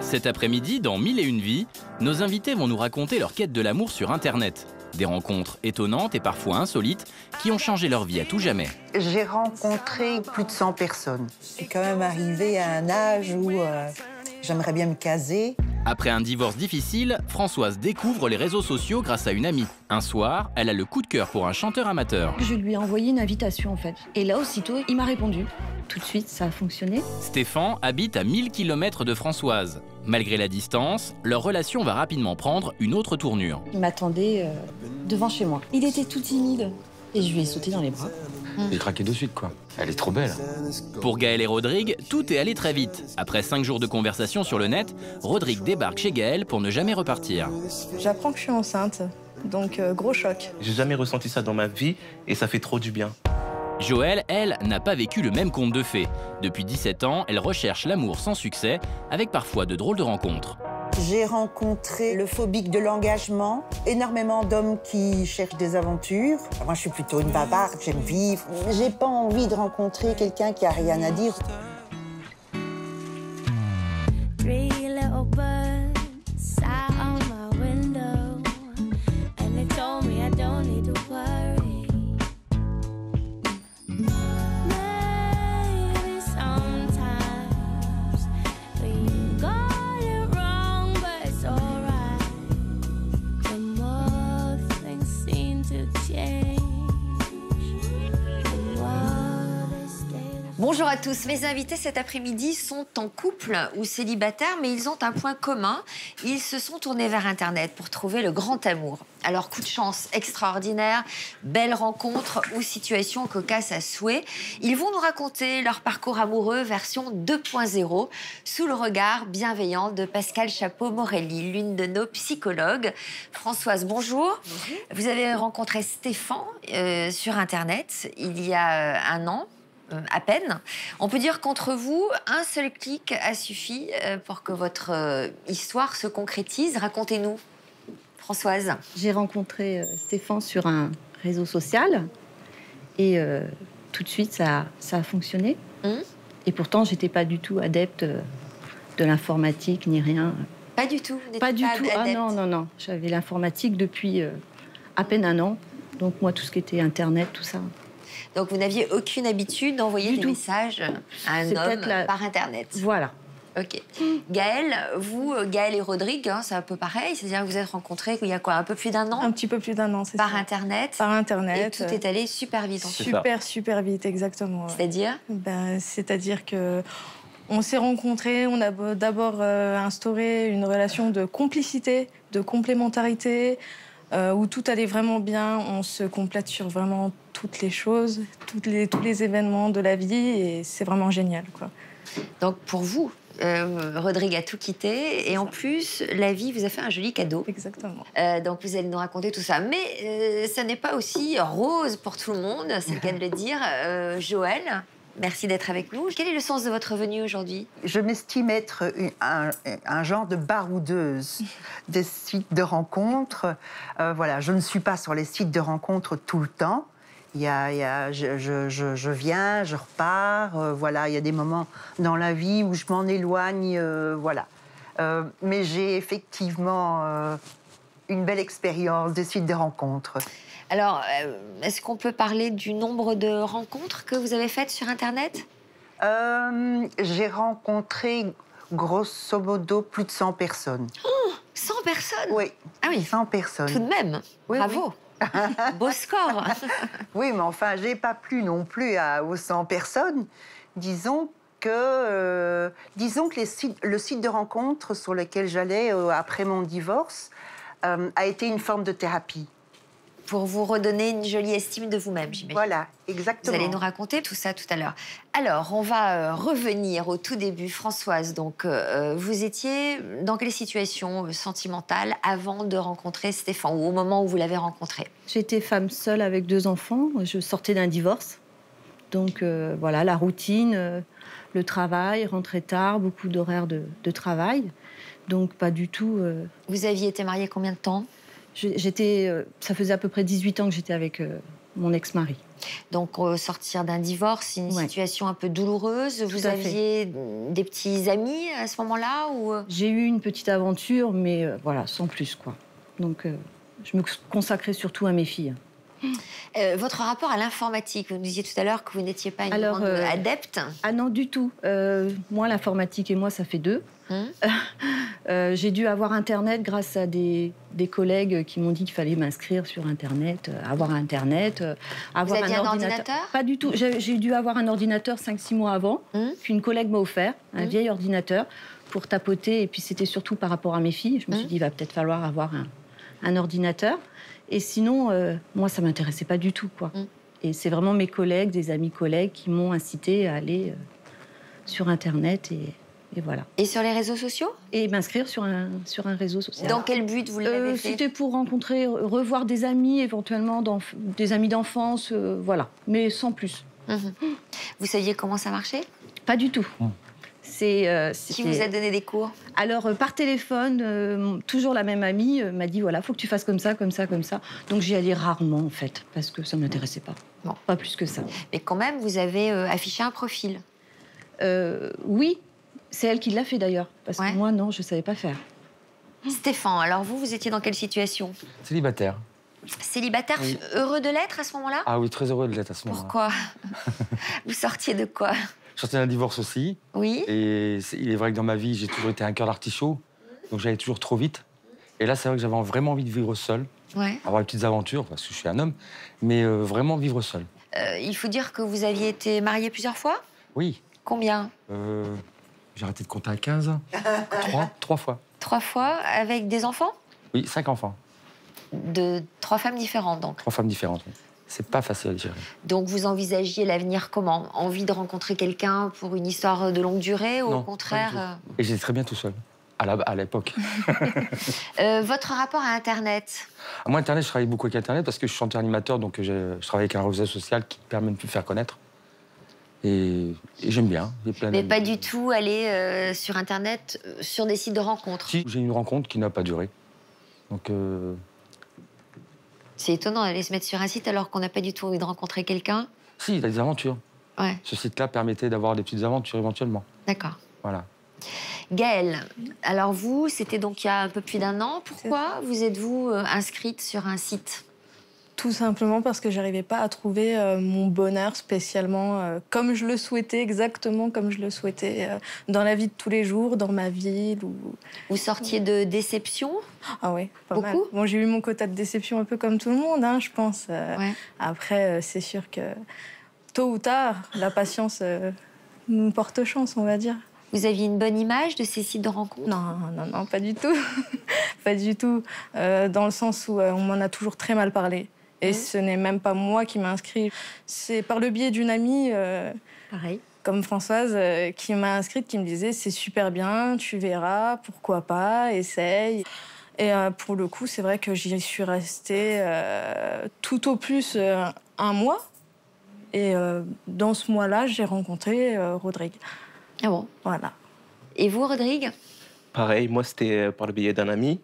Cet après-midi, dans Mille et une vies, nos invités vont nous raconter leur quête de l'amour sur Internet. Des rencontres étonnantes et parfois insolites qui ont changé leur vie à tout jamais. J'ai rencontré plus de 100 personnes. Je suis quand même arrivée à un âge où j'aimerais bien me caser. Après un divorce difficile, Françoise découvre les réseaux sociaux grâce à une amie. Un soir, elle a le coup de cœur pour un chanteur amateur. Je lui ai envoyé une invitation en fait. Et là, aussitôt, il m'a répondu. Tout de suite, ça a fonctionné. Stéphane habite à 1000 km de Françoise. Malgré la distance, leur relation va rapidement prendre une autre tournure. Il m'attendait devant chez moi. Il était tout timide. Et je lui ai sauté dans les bras. J'ai craqué de suite, quoi. Elle est trop belle. Pour Gaël et Rodrigue, tout est allé très vite. Après 5 jours de conversation sur le net, Rodrigue débarque chez Gaël pour ne jamais repartir. J'apprends que je suis enceinte, donc gros choc. J'ai jamais ressenti ça dans ma vie et ça fait trop du bien. Joëlle, elle, n'a pas vécu le même conte de fées. Depuis 17 ans, elle recherche l'amour sans succès, avec parfois de drôles de rencontres. J'ai rencontré le phobique de l'engagement, énormément d'hommes qui cherchent des aventures. Moi, je suis plutôt une bavarde, j'aime vivre. J'ai pas envie de rencontrer quelqu'un qui a rien à dire. Bonjour à tous. Mes invités cet après-midi sont en couple ou célibataires, mais ils ont un point commun. Ils se sont tournés vers Internet pour trouver le grand amour. Alors, coup de chance extraordinaire, belle rencontre ou situation cocasse à souhait. Ils vont nous raconter leur parcours amoureux version 2.0 sous le regard bienveillant de Pascal Chapeau-Morelli, l'une de nos psychologues. Françoise, bonjour. Bonjour. Vous avez rencontré Stéphane sur Internet il y a un an. À peine. On peut dire qu'entre vous, un seul clic a suffi pour que votre histoire se concrétise. Racontez-nous, Françoise. J'ai rencontré Stéphane sur un réseau social et tout de suite, ça a fonctionné. Et pourtant, j'étais pas du tout adepte de l'informatique ni rien. Pas du tout. Pas du tout. Ah non. J'avais l'informatique depuis à peine un an. Donc moi, tout ce qui était Internet, tout ça. Donc, vous n'aviez aucune habitude d'envoyer des messages à un homme par Internet. Voilà. OK. Gaël, vous, Gaël et Rodrigue, hein, c'est un peu pareil. C'est-à-dire que vous êtes rencontrés il y a quoi, un peu plus d'un an? Un petit peu plus d'un an, c'est ça. Par Internet? Par Internet. Et tout est allé super vite. Super vite, exactement. C'est-à-dire? C'est-à-dire que on s'est rencontrés, on a d'abord instauré une relation de complicité, de complémentarité, où tout allait vraiment bien. On se complète sur vraiment toutes les choses, tous les événements de la vie, et c'est vraiment génial, quoi. Donc pour vous, Rodrigue a tout quitté, et en plus, la vie vous a fait un joli cadeau. Exactement. Donc vous allez nous raconter tout ça. Mais ça n'est pas aussi rose pour tout le monde, c'est le cas de le dire. Joëlle, merci d'être avec nous. Quel est le sens de votre venue aujourd'hui? Je m'estime être un genre de baroudeuse des sites de rencontres. Voilà, je ne suis pas sur les sites de rencontres tout le temps. Je viens, je repars. Voilà, il y a des moments dans la vie où je m'en éloigne. Voilà. Mais j'ai effectivement une belle expérience des sites de rencontres. Alors, est-ce qu'on peut parler du nombre de rencontres que vous avez faites sur Internet? J'ai rencontré, grosso modo, plus de 100 personnes. Oh, 100 personnes? Oui. Ah oui. 100 personnes. Tout de même. Oui, bravo. Oui. Beau score. Oui, mais enfin, j'ai pas plu non plus aux 100 personnes. Disons que le site de rencontre sur lequel j'allais après mon divorce a été une forme de thérapie. Pour vous redonner une jolie estime de vous-même, j'imagine. Voilà, exactement. Vous allez nous raconter tout ça tout à l'heure. Alors, on va revenir au tout début. Françoise, donc, vous étiez dans quelle situation sentimentale avant de rencontrer Stéphane, ou au moment où vous l'avez rencontré? J'étais femme seule avec 2 enfants. Je sortais d'un divorce. Donc, voilà, la routine, le travail, rentrer tard, beaucoup d'horaires de travail. Donc, pas du tout... Vous aviez été mariée combien de temps? Ça faisait à peu près 18 ans que j'étais avec mon ex-mari. Donc, sortir d'un divorce, c'est une Ouais. situation un peu douloureuse. Vous à fait. aviez des petits amis à ce moment-là ou... J'ai eu une petite aventure, mais voilà, sans plus, quoi. Donc, je me consacrais surtout à mes filles. Votre rapport à l'informatique, vous nous disiez tout à l'heure que vous n'étiez pas une Alors, grande adepte. Ah non, du tout. Moi, l'informatique et moi, ça fait deux. Hum. J'ai dû avoir Internet grâce à des collègues qui m'ont dit qu'il fallait m'inscrire sur Internet, avoir Internet, avoir aviez un ordinateur? Pas du tout. J'ai dû avoir un ordinateur 5-6 mois avant, qu'une collègue m'a offert, un vieil ordinateur, pour tapoter. Et puis, c'était surtout par rapport à mes filles. Je me suis dit, il va peut-être falloir avoir un ordinateur. Et sinon, moi, ça ne m'intéressait pas du tout, quoi. Et c'est vraiment mes collègues, des amis collègues, qui m'ont incité à aller sur Internet et voilà. Et sur les réseaux sociaux? Et m'inscrire sur un réseau social. Dans quel but vous l'avez fait? C'était pour rencontrer, revoir des amis, éventuellement des amis d'enfance, voilà. Mais sans plus. Vous saviez comment ça marchait? Pas du tout. Qui vous a donné des cours? Alors, par téléphone, toujours la même amie m'a dit, voilà, faut que tu fasses comme ça, comme ça, comme ça. Donc, j'y allais rarement, en fait, parce que ça ne m'intéressait pas. Bon. Pas plus que ça. Mais quand même, vous avez affiché un profil. Oui, c'est elle qui l'a fait, d'ailleurs. Parce Ouais. que moi, non, je ne savais pas faire. Stéphane, alors vous étiez dans quelle situation? Célibataire. Célibataire, Oui. heureux de l'être à ce moment-là? Ah oui, très heureux de l'être à ce moment-là. Pourquoi? Vous sortiez de quoi? Je sortais d'un divorce aussi. Oui. Et il est vrai que dans ma vie, j'ai toujours été un cœur d'artichaut. Donc j'allais toujours trop vite. Et là, c'est vrai que j'avais vraiment envie de vivre seul. Ouais. Avoir des petites aventures, parce que je suis un homme. Mais vraiment vivre seul. Il faut dire que vous aviez été marié plusieurs fois? Oui. Combien? J'ai arrêté de compter à 15. Trois fois. 3 fois, avec des enfants? Oui, 5 enfants. De 3 femmes différentes, donc. 3 femmes différentes. Oui. C'est pas facile à gérer. Donc vous envisagiez l'avenir comment? Envie de rencontrer quelqu'un pour une histoire de longue durée ou Non, au contraire? Et j'étais très bien tout seul. À l'époque. Votre rapport à Internet? Moi, Internet, je travaille beaucoup avec Internet parce que je suis chanteur animateur, donc je travaille avec un réseau social qui permet de me faire connaître. Et j'aime bien. J'ai plein Mais d'amis. pas du tout aller sur Internet, sur des sites de rencontres. Si, j'ai eu une rencontre qui n'a pas duré. Donc, C'est étonnant d'aller se mettre sur un site alors qu'on n'a pas du tout envie de rencontrer quelqu'un. si, il a des aventures. Ouais, Ce site-là permettait d'avoir des petites aventures éventuellement. d'accord. Voilà. Gaëlle, alors vous, c'était donc il y a un peu plus d'1 an. Pourquoi vous êtes-vous inscrite sur un site? Tout simplement parce que j'arrivais pas à trouver mon bonheur spécialement comme je le souhaitais, exactement comme je le souhaitais, dans la vie de tous les jours, dans ma ville. Vous sortiez de déception? Ah oui, pas Beaucoup? mal. Bon, j'ai eu mon quota de déception un peu comme tout le monde, hein, je pense. Ouais. Après, c'est sûr que tôt ou tard, la patience nous porte chance, on va dire. Vous aviez une bonne image de ces sites de rencontres? Non, pas du tout. Pas du tout. Dans le sens où on m'en a toujours très mal parlé. Et ce n'est même pas moi qui m'a inscrit. C'est par le biais d'une amie, Pareil. comme Françoise, qui m'a inscrite, qui me disait « c'est super bien, tu verras, pourquoi pas, essaye ». Et pour le coup, c'est vrai que j'y suis restée tout au plus 1 mois. Et dans ce mois-là, j'ai rencontré Rodrigue. Ah bon? Voilà. Et vous, Rodrigue? Pareil, moi, c'était par le biais d'un ami.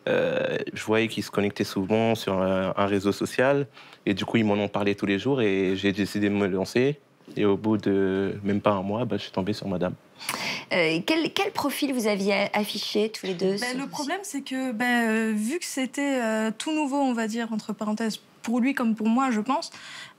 Je voyais qu'ils se connectaient souvent sur un réseau social. Et du coup, ils m'en ont parlé tous les jours et j'ai décidé de me lancer. Et au bout de même pas 1 mois, je suis tombé sur madame. Quel profil vous aviez affiché tous les deux? Le problème, c'est que vu que c'était tout nouveau, on va dire, entre parenthèses, pour lui comme pour moi, je pense,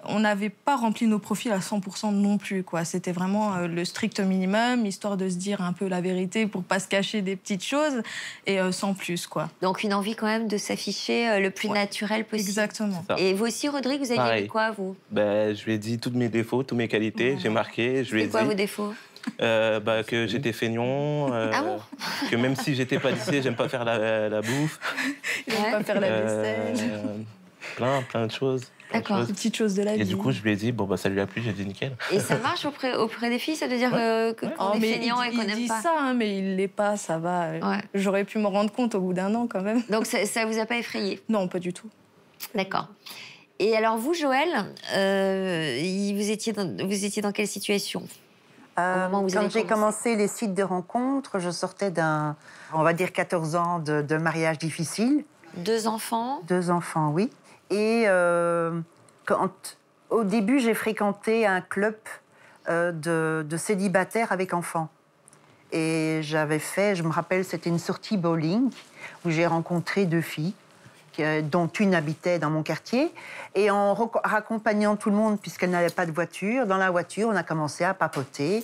on n'avait pas rempli nos profils à 100% non plus, quoi. C'était vraiment le strict minimum, histoire de se dire un peu la vérité pour pas se cacher des petites choses, et sans plus, quoi. Donc une envie quand même de s'afficher le plus naturel possible. Exactement. Ça. Et vous aussi, Rodrigue, vous aviez Pareil. dit quoi, vous? Je lui ai dit tous mes défauts, toutes mes qualités. J'ai marqué, je lui ai C'est quoi dit vos défauts? que j'étais feignant, Ah bon? que même si j'étais pâtissier, j'aime pas faire la bouffe. Il ne pas faire la vaisselle, Plein de choses. D'accord. des petites choses de la vie. Et du coup, je lui ai dit, ça lui a plu, j'ai dit nickel. Et ça marche auprès des filles, ça veut dire qu'on est mais feignant et qu'on il n'aime dit pas? ça, hein, mais il l'est pas, ça va. Ouais. J'aurais pu m'en rendre compte au bout d'1 an, quand même. Donc ça vous a pas effrayé? Non, pas du tout. D'accord. Et alors vous, Joël, vous étiez dans quelle situation? moment où vous avez Quand j'ai commencé. commencé les sites de rencontres, je sortais d'un, on va dire, 14 ans de mariage difficile. 2 enfants? 2 enfants, oui. Et Au début, j'ai fréquenté un club de célibataires avec enfants. Et j'avais fait, je me rappelle, c'était une sortie bowling où j'ai rencontré 2 filles, dont une habitait dans mon quartier. Et en raccompagnant tout le monde, puisqu'elle n'avait pas de voiture, dans la voiture, on a commencé à papoter.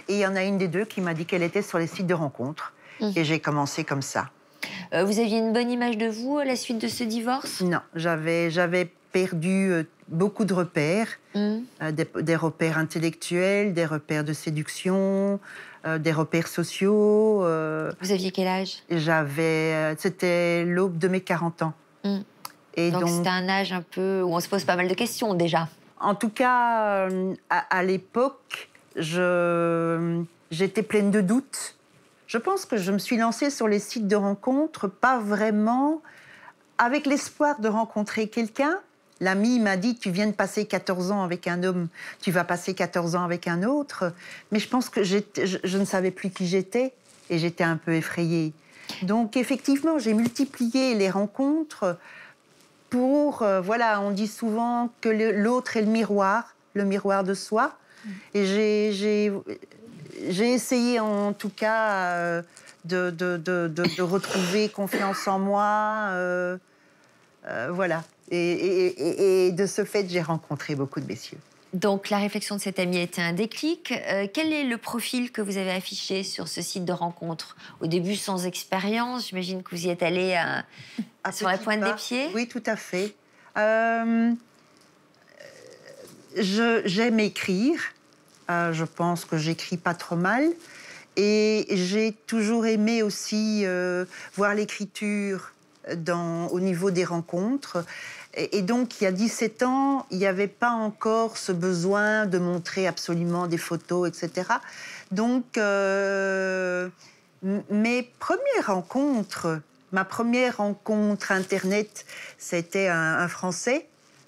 Et il y en a une des 2 qui m'a dit qu'elle était sur les sites de rencontres. Et j'ai commencé comme ça. Vous aviez une bonne image de vous à la suite de ce divorce? Non, j'avais perdu beaucoup de repères, des repères intellectuels, des repères de séduction, des repères sociaux. Vous aviez quel âge? C'était l'aube de mes 40 ans. Et donc c'était un âge un peu où on se pose pas mal de questions déjà. En tout cas, à l'époque, j'étais pleine de doutes. Je pense que je me suis lancée sur les sites de rencontres, pas vraiment avec l'espoir de rencontrer quelqu'un. L'ami m'a dit, tu viens de passer 14 ans avec un homme, tu vas passer 14 ans avec un autre. Mais je pense que je ne savais plus qui j'étais et j'étais un peu effrayée. Donc effectivement, j'ai multiplié les rencontres pour... voilà, on dit souvent que l'autre est le miroir de soi. Et j'ai essayé en tout cas de retrouver confiance en moi. Voilà. Et de ce fait, j'ai rencontré beaucoup de messieurs. Donc, la réflexion de cette amie a été un déclic. Quel est le profil que vous avez affiché sur ce site de rencontre? Au début, sans expérience, j'imagine que vous y êtes allé sur la pointe des pieds. Oui, tout à fait. J'aime écrire. Je pense que j'écris pas trop mal. Et j'ai toujours aimé aussi voir l'écriture au niveau des rencontres. Et donc, il y a 17 ans, il n'y avait pas encore ce besoin de montrer absolument des photos, etc. Donc, ma première rencontre Internet, c'était un Français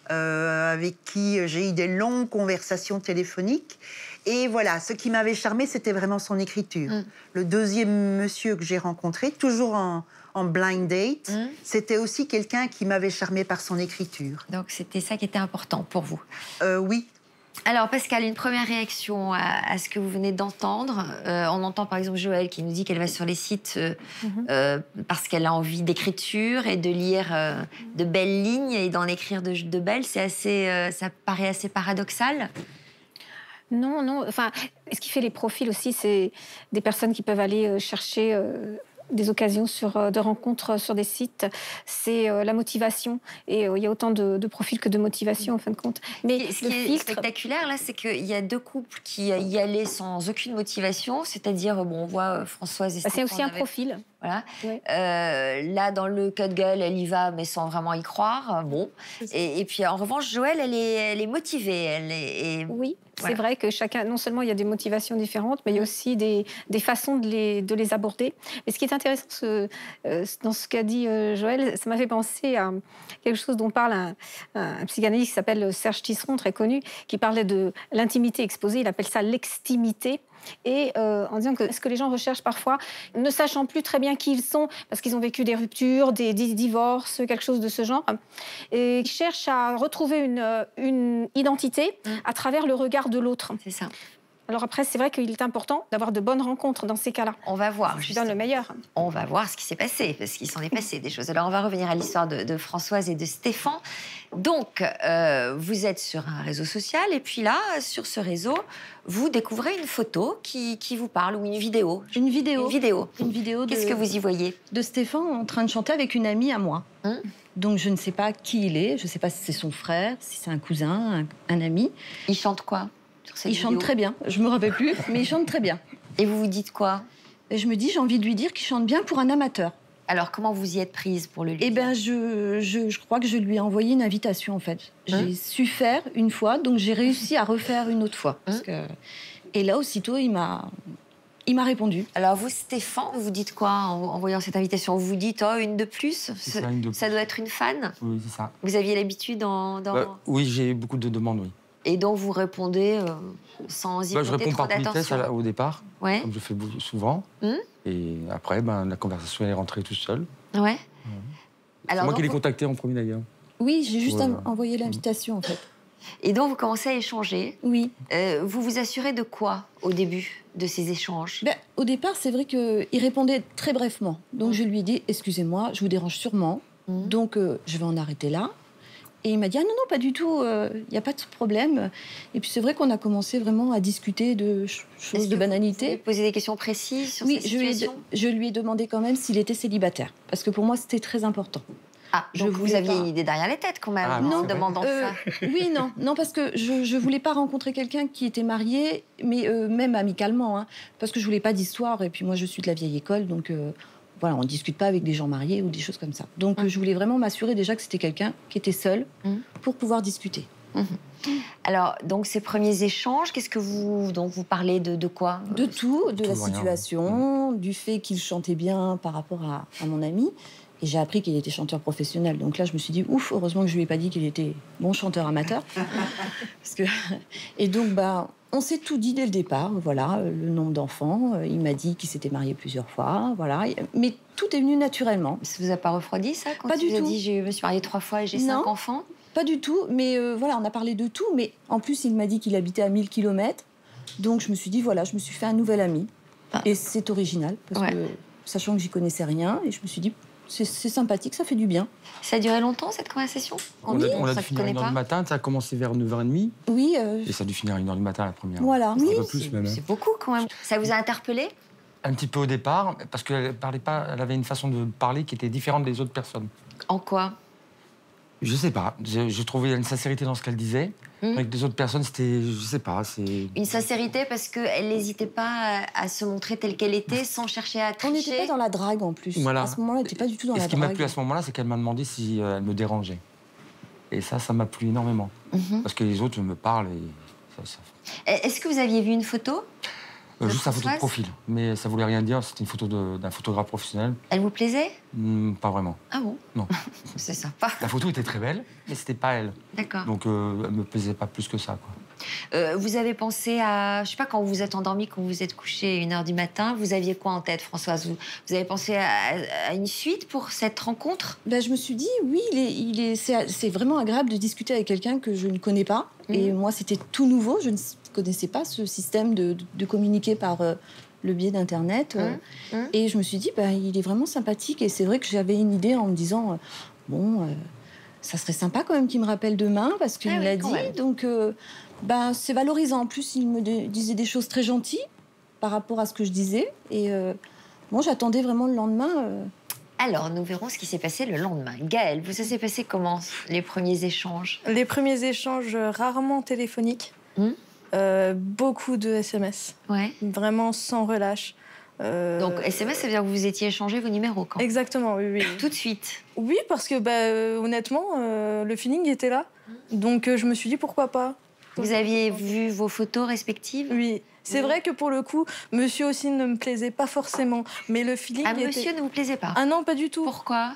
avec qui j'ai eu des longues conversations téléphoniques. Et voilà, ce qui m'avait charmé, c'était vraiment son écriture. Le deuxième monsieur que j'ai rencontré, toujours en blind date, c'était aussi quelqu'un qui m'avait charmé par son écriture. Donc c'était ça qui était important pour vous? Oui. Alors Pascal, une première réaction à ce que vous venez d'entendre. On entend par exemple Joëlle qui nous dit qu'elle va sur les sites parce qu'elle a envie d'écriture et de lire de belles lignes et d'en écrire de belles. Ça paraît assez paradoxal. Non, non. Enfin, ce qui fait les profils aussi, c'est des personnes qui peuvent aller chercher des occasions de rencontres sur des sites. C'est la motivation. Et il y a autant de profils que de motivation, en fin de compte. Mais ce qui est spectaculaire, là, c'est qu'il y a 2 couples qui y allaient sans aucune motivation. C'est-à-dire, bon, on voit Françoise et Stéphane. C'est aussi un profil. Voilà. Ouais. Là, dans le cas de Gaëlle, elle y va, mais sans vraiment y croire. Bon. Et puis, en revanche, Joëlle, elle est motivée. Oui, voilà. C'est vrai que chacun, non seulement il y a des motivations différentes, mais il y a aussi des façons de les aborder. Et ce qui est intéressant dans ce qu'a dit Joëlle, ça m'a fait penser à quelque chose dont parle un psychanalyste qui s'appelle Serge Tisseron, très connu, qui parlait de l'intimité exposée. Il appelle ça l'extimité. Et en disant que ce que les gens recherchent parfois, ne sachant plus très bien qui ils sont, parce qu'ils ont vécu des ruptures, des divorces, quelque chose de ce genre, et ils cherchent à retrouver une identité à travers le regard de l'autre. C'est ça. Alors après, c'est vrai qu'il est important d'avoir de bonnes rencontres dans ces cas-là. On va voir. Je donne le meilleur. On va voir ce qui s'est passé, parce qu'il s'en est passé des choses. Alors, on va revenir à l'histoire de Françoise et de Stéphane. Donc, vous êtes sur un réseau social, et puis là, sur ce réseau, vous découvrez une photo qui vous parle, ou une vidéo. Une vidéo. Une vidéo. Qu'est-ce que vous y voyez? De Stéphane en train de chanter avec une amie à moi. Donc, je ne sais pas qui il est. Je ne sais pas si c'est son frère, si c'est un cousin, un ami. Il chante quoi? Il chante très bien. Je me rappelle plus, mais il chante très bien. Et vous vous dites quoi? Et je me dis, j'ai envie de lui dire qu'il chante bien pour un amateur. Alors, comment vous y êtes prise pour le lui dire? Eh bien, je crois que je lui ai envoyé une invitation, en fait. J'ai su faire une fois, donc j'ai réussi à refaire une autre fois. Et là, aussitôt, il m'a répondu. Alors, vous, Stéphane, vous dites quoi en voyant cette invitation? Vous vous dites, oh, une de plus? Ça doit être une fan? Oui, c'est ça. Vous aviez l'habitude oui, j'ai eu beaucoup de demandes, oui. Et donc, vous répondez sans y porter trop d'attention? Je réponds par politesse au départ, ouais. Comme je fais souvent. Et après, la conversation est rentrée toute seule. Ouais. C'est moi qui l'ai contacté en premier, d'ailleurs. Oui, j'ai juste envoyé l'invitation, en fait. Et donc, vous commencez à échanger. Oui. Vous vous assurez de quoi au début de ces échanges? Au départ, c'est vrai qu'il répondait très brièvement. Donc, je lui ai dit, excusez-moi, je vous dérange sûrement. Donc, je vais en arrêter là. Et il m'a dit, ah non, non, pas du tout, il n'y a pas de problème. Et puis, c'est vrai qu'on a commencé vraiment à discuter de choses de banalité. Vous avez posé des questions précises sur cette situation? Je lui ai demandé quand même s'il était célibataire. Parce que pour moi, c'était très important. Ah, donc vous aviez une idée derrière les têtes quand même, en demandant ça. Oui, non, parce que je voulais pas rencontrer quelqu'un qui était marié, mais même amicalement, hein, parce que je voulais pas d'histoire. Et puis moi, je suis de la vieille école, donc voilà, on discute pas avec des gens mariés ou des choses comme ça. Donc je voulais vraiment m'assurer déjà que c'était quelqu'un qui était seul pour pouvoir discuter. Alors, donc ces premiers échanges, qu'est-ce que vous parlez de quoi? De tout, de la situation, du fait qu'il chantait bien par rapport à mon ami. Et j'ai appris qu'il était chanteur professionnel. Donc là, je me suis dit, ouf, heureusement que je lui ai pas dit qu'il était bon chanteur amateur. Et donc, on s'est tout dit dès le départ. Voilà, le nombre d'enfants. Il m'a dit qu'il s'était marié plusieurs fois. Voilà. Mais tout est venu naturellement. Ça vous a pas refroidi, ça, quand pas tu du tout. dit, je me suis mariée 3 fois et j'ai 5 enfants? Pas du tout. Mais voilà, on a parlé de tout. Mais en plus, il m'a dit qu'il habitait à 1000 km. Donc, je me suis dit, voilà, je me suis fait un nouvel ami. Et c'est original. Parce que, sachant que j'y connaissais rien, et je me suis dit, c'est sympathique, ça fait du bien. Ça a duré longtemps, cette conversation? On a dû finir à 1h du matin, ça a commencé vers 9h30. Oui. Et ça a dû finir à 1h du matin, la première. Voilà. Oui, un peu plus, même. C'est beaucoup, quand même. Ça vous a interpellé? Un petit peu au départ, parce qu'elle parlait pas, elle avait une façon de parler qui était différente des autres personnes. En quoi? Je sais pas. Je trouvais une sincérité dans ce qu'elle disait. Avec des autres personnes, c'était, je sais pas, c'est... Une sincérité parce qu'elle n'hésitait pas à se montrer telle qu'elle était sans chercher à tricher. On n'était pas dans la drague en plus. Voilà. À ce moment-là, elle n'était pas du tout dans la drague. Et ce qui m'a plu à ce moment-là, c'est qu'elle m'a demandé si elle me dérangeait. Et ça m'a plu énormément. Parce que les autres me parlent et ça... Est-ce que vous aviez vu une photo? Juste la photo de profil. Mais ça voulait rien dire, c'était une photo d'un photographe professionnel. Elle vous plaisait? Pas vraiment. Ah bon? Non. C'est sympa. La photo était très belle, mais c'était pas elle. D'accord. Donc elle me plaisait pas plus que ça, quoi. Vous avez pensé à, je sais pas, quand vous vous êtes endormi, quand vous vous êtes couché 1h du matin, vous aviez quoi en tête, Françoise? Vous avez pensé à une suite pour cette rencontre? Je me suis dit, oui, c'est vraiment agréable de discuter avec quelqu'un que je ne connais pas. Et moi, c'était tout nouveau. Je ne connaissais pas ce système de communiquer par le biais d'Internet. Et je me suis dit, il est vraiment sympathique. Et c'est vrai que j'avais une idée en me disant, ça serait sympa quand même qu'il me rappelle demain, parce qu'il me l'a dit. Donc, c'est valorisant. En plus, il me disait des choses très gentilles par rapport à ce que je disais. Et j'attendais vraiment le lendemain. Alors, nous verrons ce qui s'est passé le lendemain. Gaëlle, ça s'est passé comment, les premiers échanges? Les premiers échanges rarement téléphoniques. Beaucoup de SMS. Ouais. Vraiment sans relâche. Donc, SMS, ça veut dire que vous étiez échangé vos numéros quand? Exactement, oui. Tout de suite? Oui, parce que, honnêtement, le feeling était là. Donc, je me suis dit, pourquoi pas? Vous aviez vu vos photos respectives? Oui. C'est vrai que pour le coup, monsieur aussi ne me plaisait pas forcément. Mais le feeling était... Monsieur ne vous plaisait pas? Ah non, pas du tout. Pourquoi?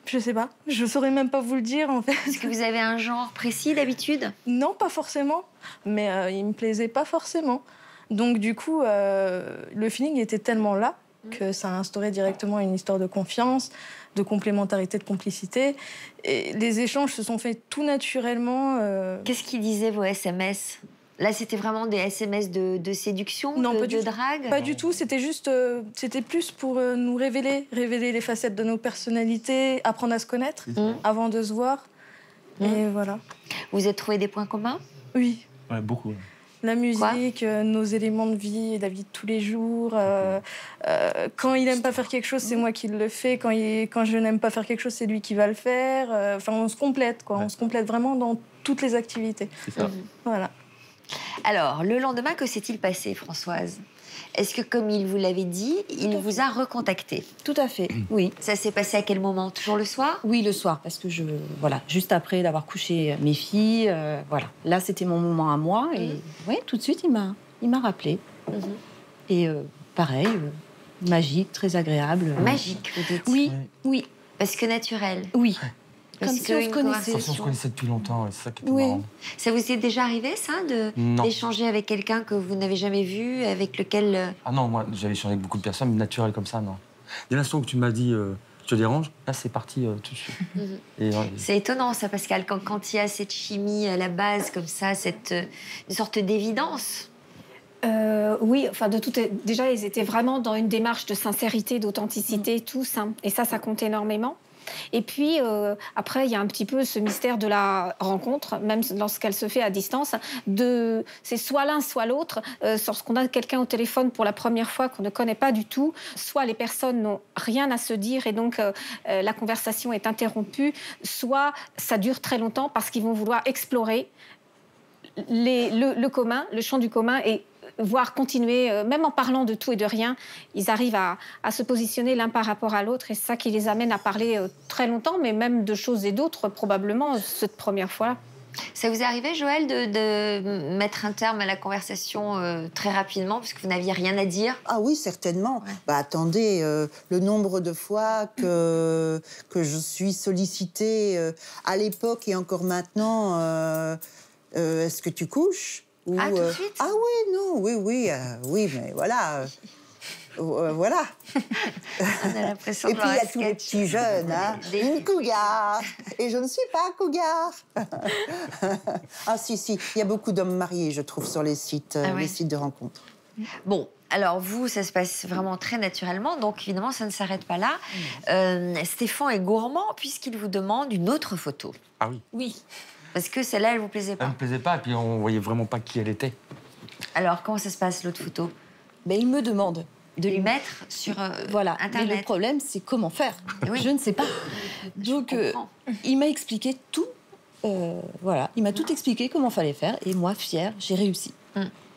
Je sais pas. Je saurais même pas vous le dire, en fait. Est-ce que vous avez un genre précis d'habitude? Non, pas forcément. Mais il me plaisait pas forcément. Donc du coup, le feeling était tellement là que ça a instauré directement une histoire de confiance, de complémentarité, de complicité. Et les échanges se sont faits tout naturellement. Qu'est-ce qu'ils disaient, vos SMS? Là, c'était vraiment des SMS de séduction, non, de drague? Pas du tout, c'était juste... c'était plus pour nous révéler les facettes de nos personnalités, apprendre à se connaître avant de se voir. Et voilà. Vous avez trouvé des points communs? Oui. Ouais, beaucoup. La musique, nos éléments de vie, la vie de tous les jours. Quand il n'aime pas faire quelque chose, c'est moi qui le fais. Quand je n'aime pas faire quelque chose, c'est lui qui va le faire. Enfin, on se complète, quoi. Ouais. On se complète vraiment dans toutes les activités. C'est ça. Voilà. Alors, le lendemain, que s'est-il passé, Françoise? Est-ce que, comme il vous l'avait dit, il vous a recontacté? Tout à fait, oui. Ça s'est passé à quel moment? Toujours le soir? Oui, le soir, parce que juste après d'avoir couché mes filles, voilà. Là, c'était mon moment à moi, et tout de suite, il m'a rappelé. Et pareil, magique, très agréable. Magique, vous dites? Oui. Parce que naturel? Oui. Comme si on se connaissait. On se connaissait depuis longtemps, c'est ça qui était marrant. Ça vous est déjà arrivé, ça, d'échanger avec quelqu'un que vous n'avez jamais vu, avec lequel... Ah non, moi, j'avais échangé avec beaucoup de personnes, mais naturel comme ça, non. Dès l'instant que tu m'as dit Je te dérange? Là, c'est parti tout de suite. C'est étonnant, ça, Pascal, quand il y a cette chimie à la base, comme ça, une sorte d'évidence. Oui, enfin, déjà, ils étaient vraiment dans une démarche de sincérité, d'authenticité, tous. Hein, et ça compte énormément. Et puis, après, il y a un petit peu ce mystère de la rencontre, même lorsqu'elle se fait à distance. C'est soit l'un, soit l'autre. Lorsqu'on a quelqu'un au téléphone pour la première fois qu'on ne connaît pas du tout, soit les personnes n'ont rien à se dire et donc la conversation est interrompue, soit ça dure très longtemps parce qu'ils vont vouloir explorer le commun, le champ du commun et voire continuer, même en parlant de tout et de rien, ils arrivent à se positionner l'un par rapport à l'autre et c'est ça qui les amène à parler très longtemps, mais même de choses et d'autres, probablement, cette première fois-là. Ça vous est arrivé, Joël, de mettre un terme à la conversation très rapidement, parce que vous n'aviez rien à dire? Ah oui, certainement. Ouais. Bah, attendez, le nombre de fois que je suis sollicitée à l'époque et encore maintenant, est-ce que tu couches? Ou, tout de suite? Ah oui, non, oui, mais voilà. Voilà. On a l'impression. Et puis il y a tous les petits jeunes, hein. Une cougar. Et je ne suis pas cougar. Ah si, il y a beaucoup d'hommes mariés, je trouve, sur les sites de rencontres. Bon, alors vous, ça se passe vraiment très naturellement, donc évidemment, ça ne s'arrête pas là. Stéphane est gourmand puisqu'il vous demande une autre photo. Ah oui. Oui. Parce que celle-là, elle vous plaisait pas. Elle me plaisait pas, et puis on voyait vraiment pas qui elle était. Alors, comment ça se passe, l'autre photo? Ben, il me demande de lui mettre sur voilà. Internet. Mais le problème, c'est comment faire. Oui. Je ne sais pas. Donc, il m'a expliqué tout. Voilà, il m'a tout expliqué comment fallait faire. Et moi, fière, j'ai réussi.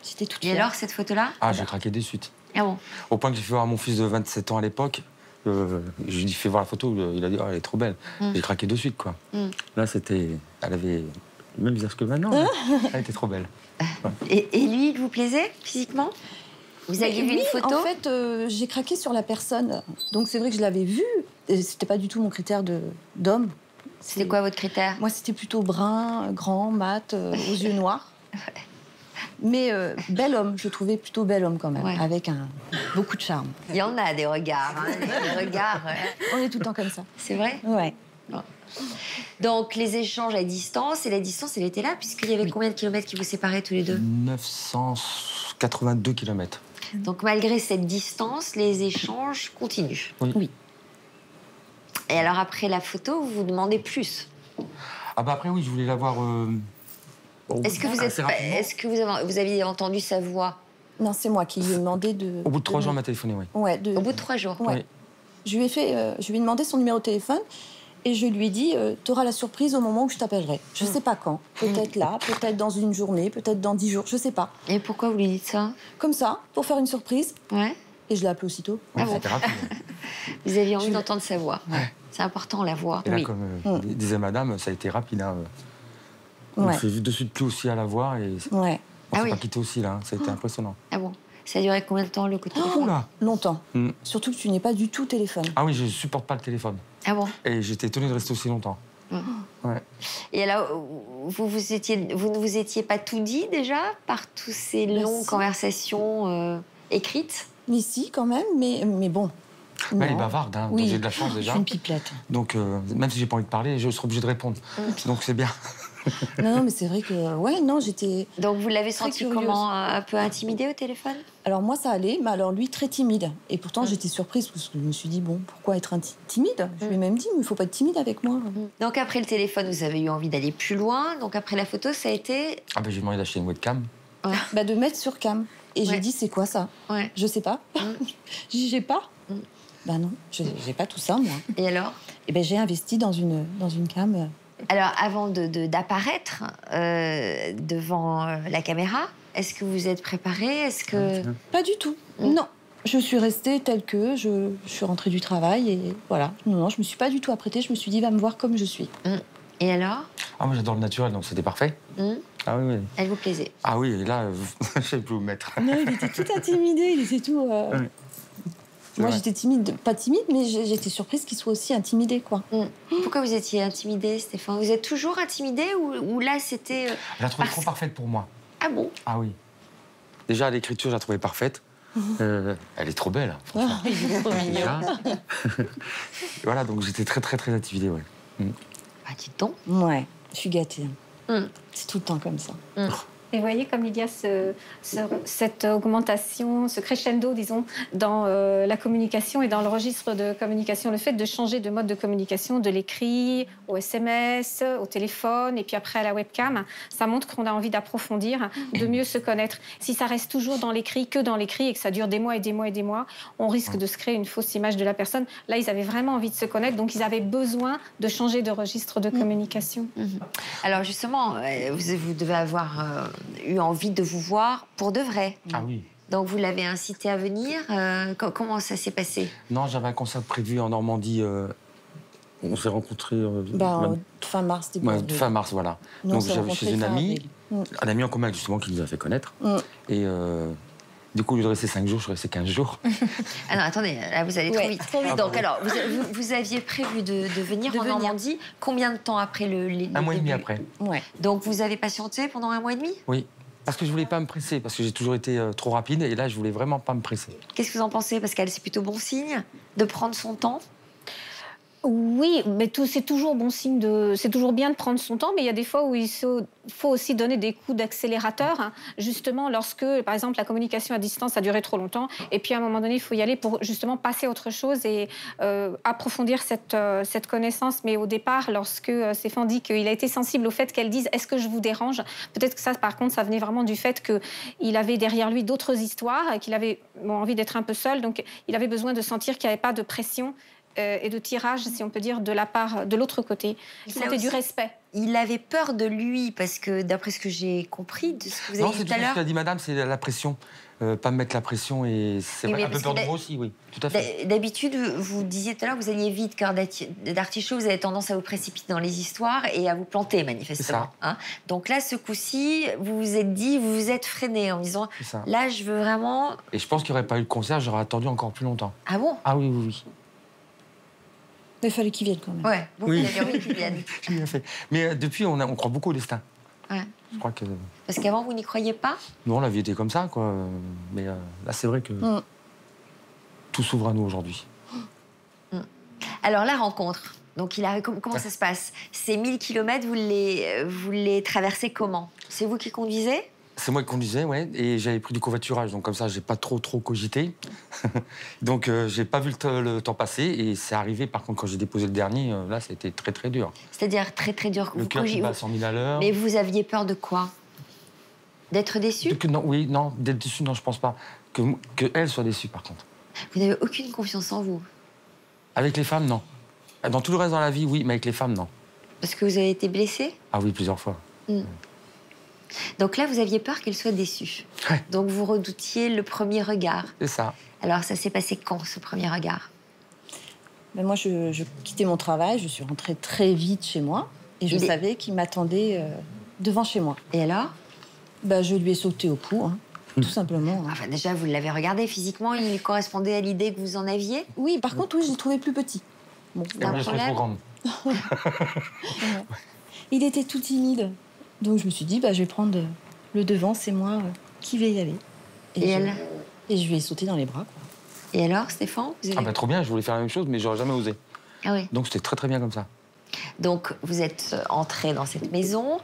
J'étais toute fière. Et alors, cette photo-là? Ah, j'ai craqué de suite. Ah bon? Au point que j'ai fait voir à mon fils de 27 ans à l'époque. Je lui ai dit, fais voir la photo. Il a dit, oh, elle est trop belle. J'ai craqué de suite, quoi. Là, c'était... Elle avait le même visage que maintenant. Elle était trop belle. Ouais. Et lui, il vous plaisait physiquement? Vous aviez vu une photo? En fait, j'ai craqué sur la personne. Donc c'est vrai que je l'avais vue. C'était pas du tout mon critère d'homme. C'était quoi votre critère? Moi, c'était plutôt brun, grand, mat, aux yeux noirs. Mais bel homme, je trouvais plutôt bel homme quand même, avec beaucoup de charme. Il y en a des regards, hein, des regards. On est tout le temps comme ça. C'est vrai? Ouais. Bon. Donc les échanges à distance, et la distance, elle était là, puisqu'il y avait combien de kilomètres qui vous séparaient tous les deux? 982 kilomètres. Donc malgré cette distance, les échanges continuent. Oui. Et alors après la photo, vous vous demandez plus? Ah bah après oui, je voulais la voir. Est-ce que vous aviez entendu sa voix? Non, c'est moi qui lui ai demandé de. Au bout de 3 jours, elle m'a téléphoné, oui. Ouais, Au bout de 3 jours. Ouais. Oui. Je lui ai demandé son numéro de téléphone. Et je lui ai dit, t'auras la surprise au moment où je t'appellerai. Je sais pas quand. Peut-être là, peut-être dans une journée, peut-être dans 10 jours, je sais pas. Et pourquoi vous lui dites ça? Comme ça, pour faire une surprise. Ouais. Et je l'ai appelé aussitôt. Ouais, c'était rapide. Vous aviez envie d'entendre sa voix. Ouais. C'est important, la voix. Et là, comme disait madame, ça a été rapide. Hein. On s'est de suite plus aussi à la voir et on s'est pas quitté aussi là. Ça a été impressionnant. Ah bon? Ça a duré combien de temps, le coup de téléphone? Longtemps. Surtout que tu n'es pas du tout téléphone. Ah oui, je supporte pas le téléphone. Ah bon? Et j'étais étonnée de rester aussi longtemps. Ouais. Et alors, vous ne vous étiez pas tout dit déjà par toutes ces longues conversations écrites? Mais si, quand même, mais bon. Elle est bavarde, hein, donc j'ai de la chance déjà. Je suis une pipelette. Donc, même si j'ai pas envie de parler, je serai obligée de répondre. Donc c'est bien. Non, mais c'est vrai que... Ouais, non, j'étais... Donc vous l'avez senti comment? Un peu intimidée au téléphone? Alors moi, ça allait, mais alors lui, très timide. Et pourtant, j'étais surprise, parce que je me suis dit, bon, pourquoi être timide? Je lui ai même dit, mais il faut pas être timide avec moi. Donc après le téléphone, vous avez eu envie d'aller plus loin. Donc après la photo, ça a été... Ah ben j'ai demandé d'acheter une webcam. Bah, de mettre sur cam. Et j'ai dit, c'est quoi ça? Je sais pas. J'ai pas. Bah non, j'ai pas tout ça, moi. Et alors? Et ben j'ai investi dans une cam. Alors, avant d'apparaître devant la caméra, est-ce que vous êtes préparée? Est-ce que... Pas du tout. Non. Je suis restée telle que je suis rentrée du travail et voilà. Non, je me suis pas du tout apprêtée. Je me suis dit, va me voir comme je suis. Et alors? Ah, moi j'adore le naturel, donc c'était parfait. Ah oui. Elle vous plaisait? Ah oui, et là, je sais plus où me mettre. Non, il était tout intimidé, il était tout... Moi, j'étais timide, pas timide, mais j'étais surprise qu'il soit aussi intimidé, quoi. Pourquoi vous étiez intimidée, Stéphane? Vous êtes toujours intimidée ou là, c'était... Je la trouvais trop parfaite pour moi. Ah bon? Ah oui. Déjà, à l'écriture, je la trouvais parfaite. Elle est trop belle, franchement. Il est trop mignon. Déjà. Voilà, donc j'étais très, très, très intimidé, ouais. Ah, dis donc. Ouais, je suis gâtée. C'est tout le temps comme ça. Et vous voyez, comme il y a cette augmentation, ce crescendo, disons, dans la communication et dans le registre de communication, le fait de changer de mode de communication, de l'écrit au SMS, au téléphone, et puis après à la webcam, ça montre qu'on a envie d'approfondir, de mieux se connaître. Si ça reste toujours dans l'écrit, que dans l'écrit, et que ça dure des mois et des mois et des mois, on risque de se créer une fausse image de la personne. Là, ils avaient vraiment envie de se connaître, donc ils avaient besoin de changer de registre de communication. Alors justement, vous devez avoir eu envie de vous voir pour de vrai. Ah oui. Donc vous l'avez incité à venir. Comment ça s'est passé? Non, j'avais un concert prévu en Normandie. On s'est rencontrés... fin mars, début avril. Fin mars, voilà. Nous, donc on s'est j'avais chez une amie, un ami en commun justement qui nous a fait connaître. Et du coup, au lieu de rester 5 jours, je suis resté 15 jours. Ah non, attendez, là vous allez trop vite. Donc alors, vous aviez prévu de venir en Normandie. Combien de temps après un mois et demi après. Ouais. Donc vous avez patienté pendant un mois et demi? Oui. Parce que je voulais pas me presser, parce que j'ai toujours été trop rapide, et là, je voulais vraiment pas me presser. Qu'est-ce que vous en pensez, Pascal? C'est plutôt bon signe de prendre son temps? Oui, mais c'est toujours bon signe c'est toujours bien de prendre son temps, mais il y a des fois où il faut aussi donner des coups d'accélérateur, hein, justement lorsque, par exemple, la communication à distance a duré trop longtemps, et puis à un moment donné, il faut y aller pour justement passer à autre chose et approfondir cette connaissance. Mais au départ, lorsque Stéphane dit qu'il a été sensible au fait qu'elle dise « est-ce que je vous dérange ?», peut-être que ça, par contre, ça venait vraiment du fait qu'il avait derrière lui d'autres histoires, qu'il avait envie d'être un peu seul, donc il avait besoin de sentir qu'il n'y avait pas de pression et de tirage, si on peut dire, de la part de l'autre côté. C'était du respect. Il avait peur de lui, parce que d'après ce que j'ai compris de ce que vous avez dit tout à l'heure... Non, c'est ce qu'a dit madame, c'est la pression. Pas me mettre la pression, et c'est vrai, un peu peur de moi aussi, oui, tout à fait. D'habitude, vous disiez tout à l'heure que vous alliez vite, cœur d'artichaut, vous avez tendance à vous précipiter dans les histoires et à vous planter, manifestement. Hein. Donc là, ce coup-ci, vous vous êtes dit, vous vous êtes freiné en disant, là, je veux vraiment... Et je pense qu'il n'y aurait pas eu le concert, j'aurais attendu encore plus longtemps. Ah bon? Ah oui, oui, oui. Il fallait qu'il vienne quand même. Ouais, beaucoup d'amis qui viennent. Tout à fait. Mais depuis, on croit beaucoup au destin. Ouais. Je crois que... Parce qu'avant, vous n'y croyez pas? Non, la vie était comme ça, quoi. Mais là, c'est vrai que tout s'ouvre à nous aujourd'hui. Alors, la rencontre. Donc, comment ça se passe? Ces 1000 kilomètres, vous les traversez comment? C'est vous qui conduisez? C'est moi qui conduisais, ouais, et j'avais pris du covoiturage, donc comme ça, j'ai pas trop cogité. Donc, j'ai pas vu le temps passer, et c'est arrivé, par contre, quand j'ai déposé le dernier, là, ça a été très, très dur. C'est-à-dire très, très dur. Le cœur qui bat à 100 000 à l'heure. Mais vous aviez peur de quoi? D'être déçu? Non, d'être déçu, non, je pense pas. Que elle soit déçue, par contre. Vous n'avez aucune confiance en vous? Avec les femmes, non. Dans tout le reste dans la vie, oui, mais avec les femmes, non. Parce que vous avez été blessé? Ah oui, plusieurs fois. Donc là, vous aviez peur qu'elle soit déçue. Ouais. Donc vous redoutiez le premier regard. C'est ça. Alors ça s'est passé quand, ce premier regard? Ben moi, je quittais mon travail, je suis rentrée très vite chez moi, et je savais qu'il m'attendait devant chez moi. Et alors? Ben, je lui ai sauté au cou, hein, tout simplement. Hein. Enfin, déjà, vous l'avez regardé physiquement, il correspondait à l'idée que vous en aviez? Oui, par contre, oui, je l'ai trouvé plus petit. Bon, je suis trop grande. Il était tout timide. Donc je me suis dit, bah, je vais prendre le devant, c'est moi qui vais y aller. Et je lui ai sauté dans les bras. Quoi. Et alors, Stéphane Ah bah trop bien, je voulais faire la même chose, mais j'aurais jamais osé. Ah oui. Donc c'était très très bien comme ça. Donc vous êtes entré dans cette maison.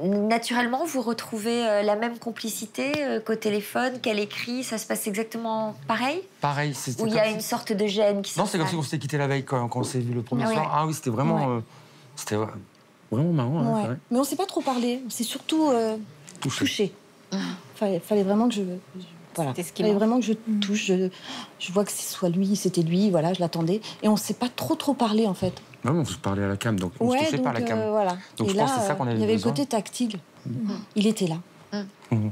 Naturellement, vous retrouvez la même complicité qu'au téléphone, qu'à l'écrit. Ça se passe exactement pareil? Pareil. C'était où il y a une sorte de gêne qui Non, c'est comme si on s'était quitté la veille quand on s'est vu le premier soir. Ah oui, c'était vraiment... c'était vraiment marrant. Ouais. Hein, mais on ne s'est pas trop parlé. On s'est surtout touché. Fallait vraiment que je... Voilà. C'était ce qui fallait vraiment que je touche. Je vois que ce soit lui, c'était lui. Voilà, je l'attendais. Et on ne s'est pas trop parlé, en fait. Non, on se parlait à la cam, donc on se touchait pas à la cam. Voilà. Donc et je là, pense que c'est ça qu'on avait besoin. Il y avait le côté tactile. Il était là.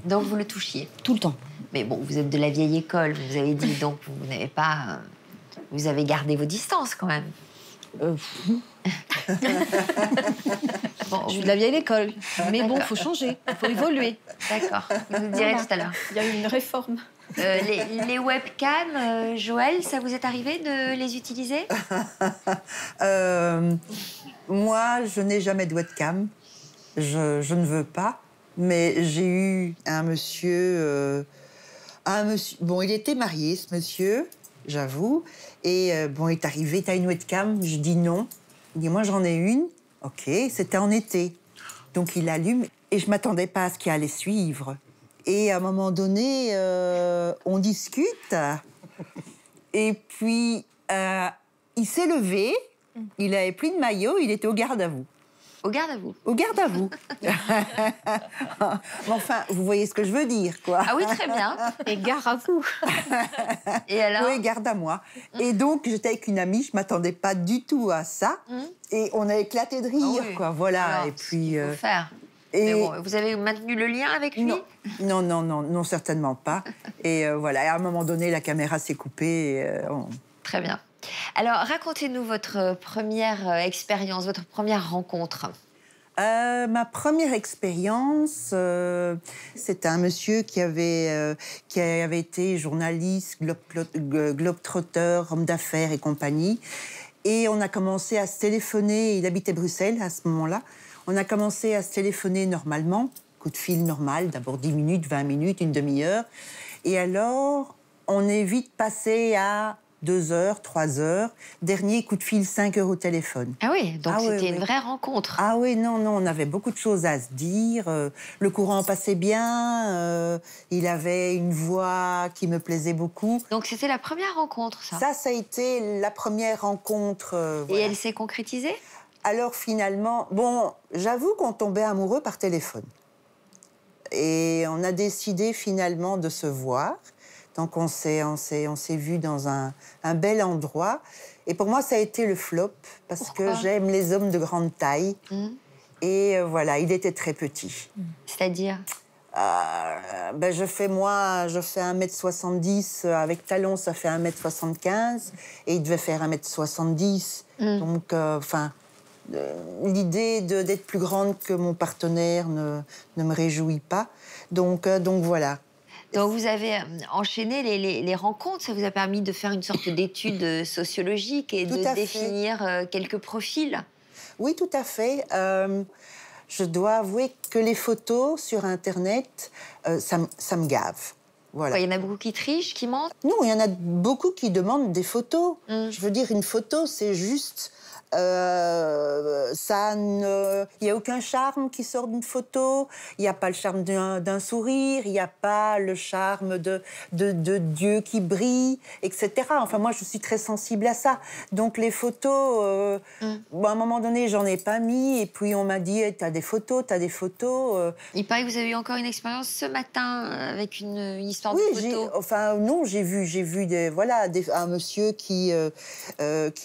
Donc vous le touchiez? Tout le temps. Mais bon, vous êtes de la vieille école, vous avez dit, donc vous n'avez pas... vous avez gardé vos distances, quand même. Bon, je suis de la vieille école. Mais bon, il faut changer, il faut évoluer. D'accord, vous nous direz tout à l'heure. Il y a eu une réforme. Les webcams, Joël, ça vous est arrivé de les utiliser? Moi, je n'ai jamais de webcam. Je ne veux pas. Mais j'ai eu un monsieur un monsieur. Bon, il était marié, ce monsieur, j'avoue. Et bon, il est arrivé, t'as une webcam? Je dis non. Il dit, moi, j'en ai une. OK, c'était en été. Donc, il allume. Et je m'attendais pas à ce qu'il allait suivre. Et à un moment donné, on discute. Et puis, il s'est levé. Il avait plus de maillot. Il était au garde à vous. Au garde à vous. Au garde à vous. Mais enfin, vous voyez ce que je veux dire, quoi. Ah oui, très bien. Et gare à vous. Et alors? Oui, garde à moi. Et donc, j'étais avec une amie, je m'attendais pas du tout à ça. Et on a éclaté de rire, oui. quoi. Voilà. Alors, et puis. il faut faire. Et... Mais bon, vous avez maintenu le lien avec lui? Non, certainement pas. Et voilà, à un moment donné, la caméra s'est coupée. Et, Très bien. Alors, racontez-nous votre première expérience, votre première rencontre. Ma première expérience, c'était un monsieur qui avait été journaliste, globe-trotteur, homme d'affaires et compagnie. Et on a commencé à se téléphoner. Il habitait Bruxelles à ce moment-là. On a commencé à se téléphoner normalement, coup de fil normal, d'abord 10 minutes, 20 minutes, une demi-heure. Et alors, on est vite passé à 2 heures, 3 heures. Dernier coup de fil, 5 € au téléphone. Ah oui, donc c'était une vraie rencontre. Ah oui, non, on avait beaucoup de choses à se dire. Le courant passait bien. Il avait une voix qui me plaisait beaucoup. Donc c'était la première rencontre, ça? Ça a été la première rencontre. Et elle s'est concrétisée? Alors finalement, bon, j'avoue qu'on tombait amoureux par téléphone. Et on a décidé finalement de se voir. Donc on s'est vus dans un bel endroit. Et pour moi, ça a été le flop, parce Pourquoi? que j'aime les hommes de grande taille. Et voilà, il était très petit. C'est-à-dire? Je fais 1m70, avec talons, ça fait 1m75. Et il devait faire 1m70. Donc, l'idée d'être plus grande que mon partenaire ne me réjouit pas. Donc voilà. Donc vous avez enchaîné les rencontres, ça vous a permis de faire une sorte d'étude sociologique et de définir quelques profils? Oui, tout à fait. Je dois avouer que les photos sur Internet, ça me gave. Voilà. Quoi, il y en a beaucoup qui trichent, qui mentent? Non, il y en a beaucoup qui demandent des photos. Je veux dire, une photo, c'est juste... il n'y a aucun charme qui sort d'une photo, il n'y a pas le charme d'un sourire, il n'y a pas le charme de Dieu qui brille, etc. Enfin, moi, je suis très sensible à ça. Donc, les photos, à un moment donné, j'en ai pas mis, et puis on m'a dit, t'as des photos. Il paraît que vous avez eu encore une expérience ce matin avec une histoire de photos. J'ai vu un monsieur qui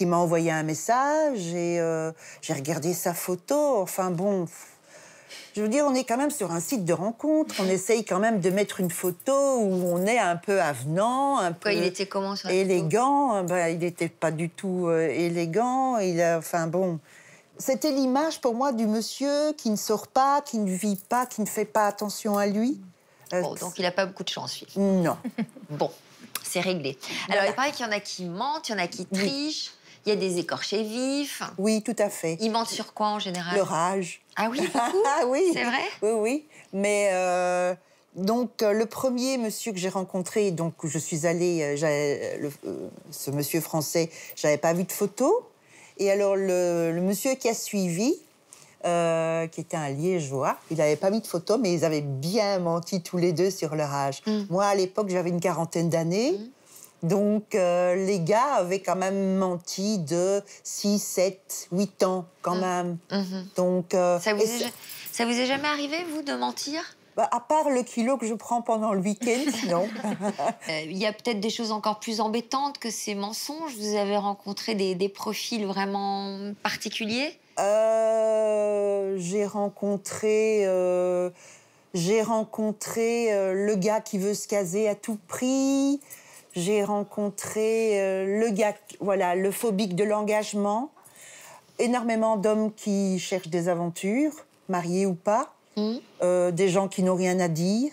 m'a envoyé un message. J'ai regardé sa photo. Enfin bon, je veux dire, on est quand même sur un site de rencontre. On essaye quand même de mettre une photo où on est un peu avenant, un peu. Il était comment sur la élégant. Il n'était pas du tout élégant. C'était l'image pour moi du monsieur qui ne sort pas, qui ne vit pas, qui ne fait pas attention à lui. Donc il n'a pas beaucoup de chance, lui. Non. Bon, c'est réglé. Alors il paraît qu'il y en a qui mentent, il y en a qui trichent. Il y a des écorchés vifs. Oui, tout à fait. Ils mentent sur quoi, en général? Leur âge. Ah oui, beaucoup? Ah oui. C'est vrai? Oui. Mais le premier monsieur que j'ai rencontré, donc je suis allée, ce monsieur français, j'avais pas vu de photo. Et alors le monsieur qui a suivi, qui était un Liégeois, il n'avait pas mis de photo, mais ils avaient bien menti tous les deux sur leur âge. Moi, à l'époque, j'avais une 40aine d'années. Donc, les gars avaient quand même menti de 6, 7, 8 ans, quand même. Donc, ça vous est jamais arrivé, vous, de mentir? À part le kilo que je prends pendant le week-end, non. Il y a peut-être des choses encore plus embêtantes que ces mensonges. Vous avez rencontré des profils vraiment particuliers? J'ai rencontré le gars qui veut se caser à tout prix. J'ai rencontré le gars, le phobique de l'engagement. Énormément d'hommes qui cherchent des aventures, mariés ou pas. Des gens qui n'ont rien à dire.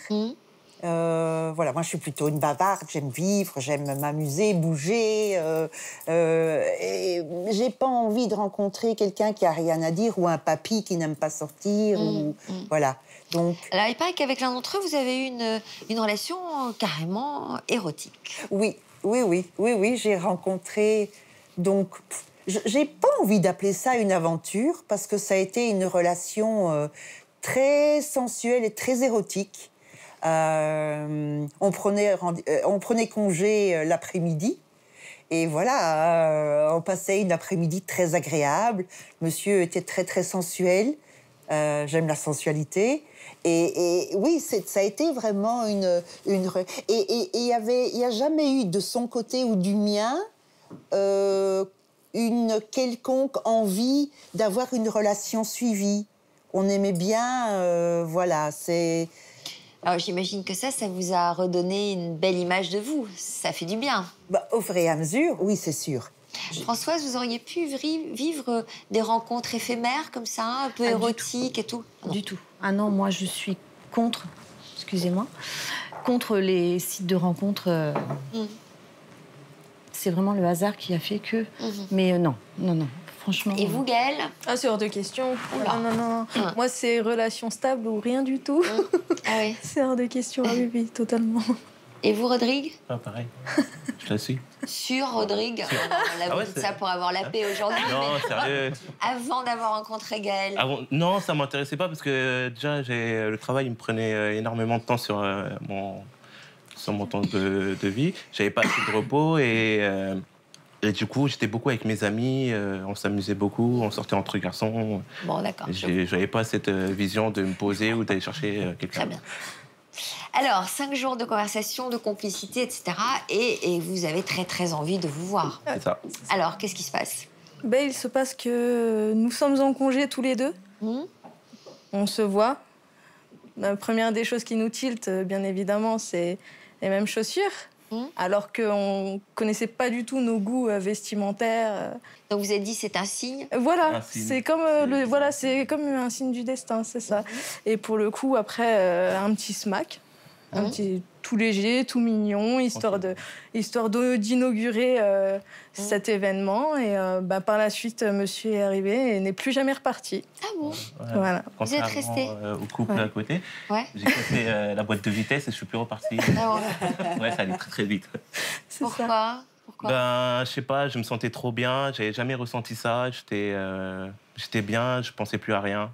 Voilà, moi je suis plutôt une bavarde, j'aime vivre, j'aime m'amuser, bouger. Et j'ai pas envie de rencontrer quelqu'un qui a rien à dire ou un papy qui n'aime pas sortir. Voilà. Donc. Alors il paraît qu'avec l'un d'entre eux, vous avez eu une relation carrément érotique. Oui, j'ai rencontré. Donc, j'ai pas envie d'appeler ça une aventure parce que ça a été une relation très sensuelle et très érotique. On prenait congé l'après-midi et voilà, on passait une après-midi très agréable. Monsieur était très très sensuel. J'aime la sensualité et oui, ça a été vraiment une et il y a jamais eu de son côté ou du mien une quelconque envie d'avoir une relation suivie. On aimait bien, voilà, c'est. Alors j'imagine que ça vous a redonné une belle image de vous. Ça fait du bien. Bah, au fur et à mesure, oui, c'est sûr. Françoise, vous auriez pu vivre des rencontres éphémères comme ça, un peu érotiques et tout? Du tout. Ah non, moi je suis contre, excusez-moi, contre les sites de rencontres. C'est vraiment le hasard qui a fait que. Mais non. Franchement. Et vous, Gaëlle? Ah, c'est hors de question. Non. Moi, c'est relation stable ou rien du tout. Ah oui. C'est hors de question. Ah oui, totalement. Et vous, Rodrigue? Ah, pareil. Je la suis. Sur Rodrigue? Vous dites ça pour avoir la paix aujourd'hui. Non, sérieux. Avant d'avoir rencontré Gaëlle? Non, ça m'intéressait pas parce que déjà, le travail me prenait énormément de temps sur mon temps de vie. J'avais pas assez de repos et du coup, j'étais beaucoup avec mes amis, on s'amusait beaucoup, on sortait entre garçons. Bon, d'accord. J'avais pas cette vision de me poser ou d'aller chercher quelqu'un. Très bien. Alors, 5 jours de conversation, de complicité, etc. Et vous avez très, très envie de vous voir. C'est ça. Alors, qu'est-ce qui se passe? Il se passe que nous sommes en congé tous les deux. On se voit. La première des choses qui nous tilte, bien évidemment, c'est les mêmes chaussures. Alors qu'on ne connaissait pas du tout nos goûts vestimentaires. Donc vous avez dit c'est un signe? Voilà, c'est comme, c'est comme un signe du destin, c'est ça. Et pour le coup, après, un petit smack, un petit tout léger, tout mignon, histoire d'inaugurer cet événement. Et par la suite, monsieur est arrivé et n'est plus jamais reparti. Ah bon? Voilà. Vous êtes resté au couple à côté. Ouais. J'ai cassé la boîte de vitesse et je suis plus reparti. Ah ouais, ça allait très très vite. Pourquoi? Je sais pas, je me sentais trop bien. J'avais jamais ressenti ça. J'étais bien, je pensais plus à rien.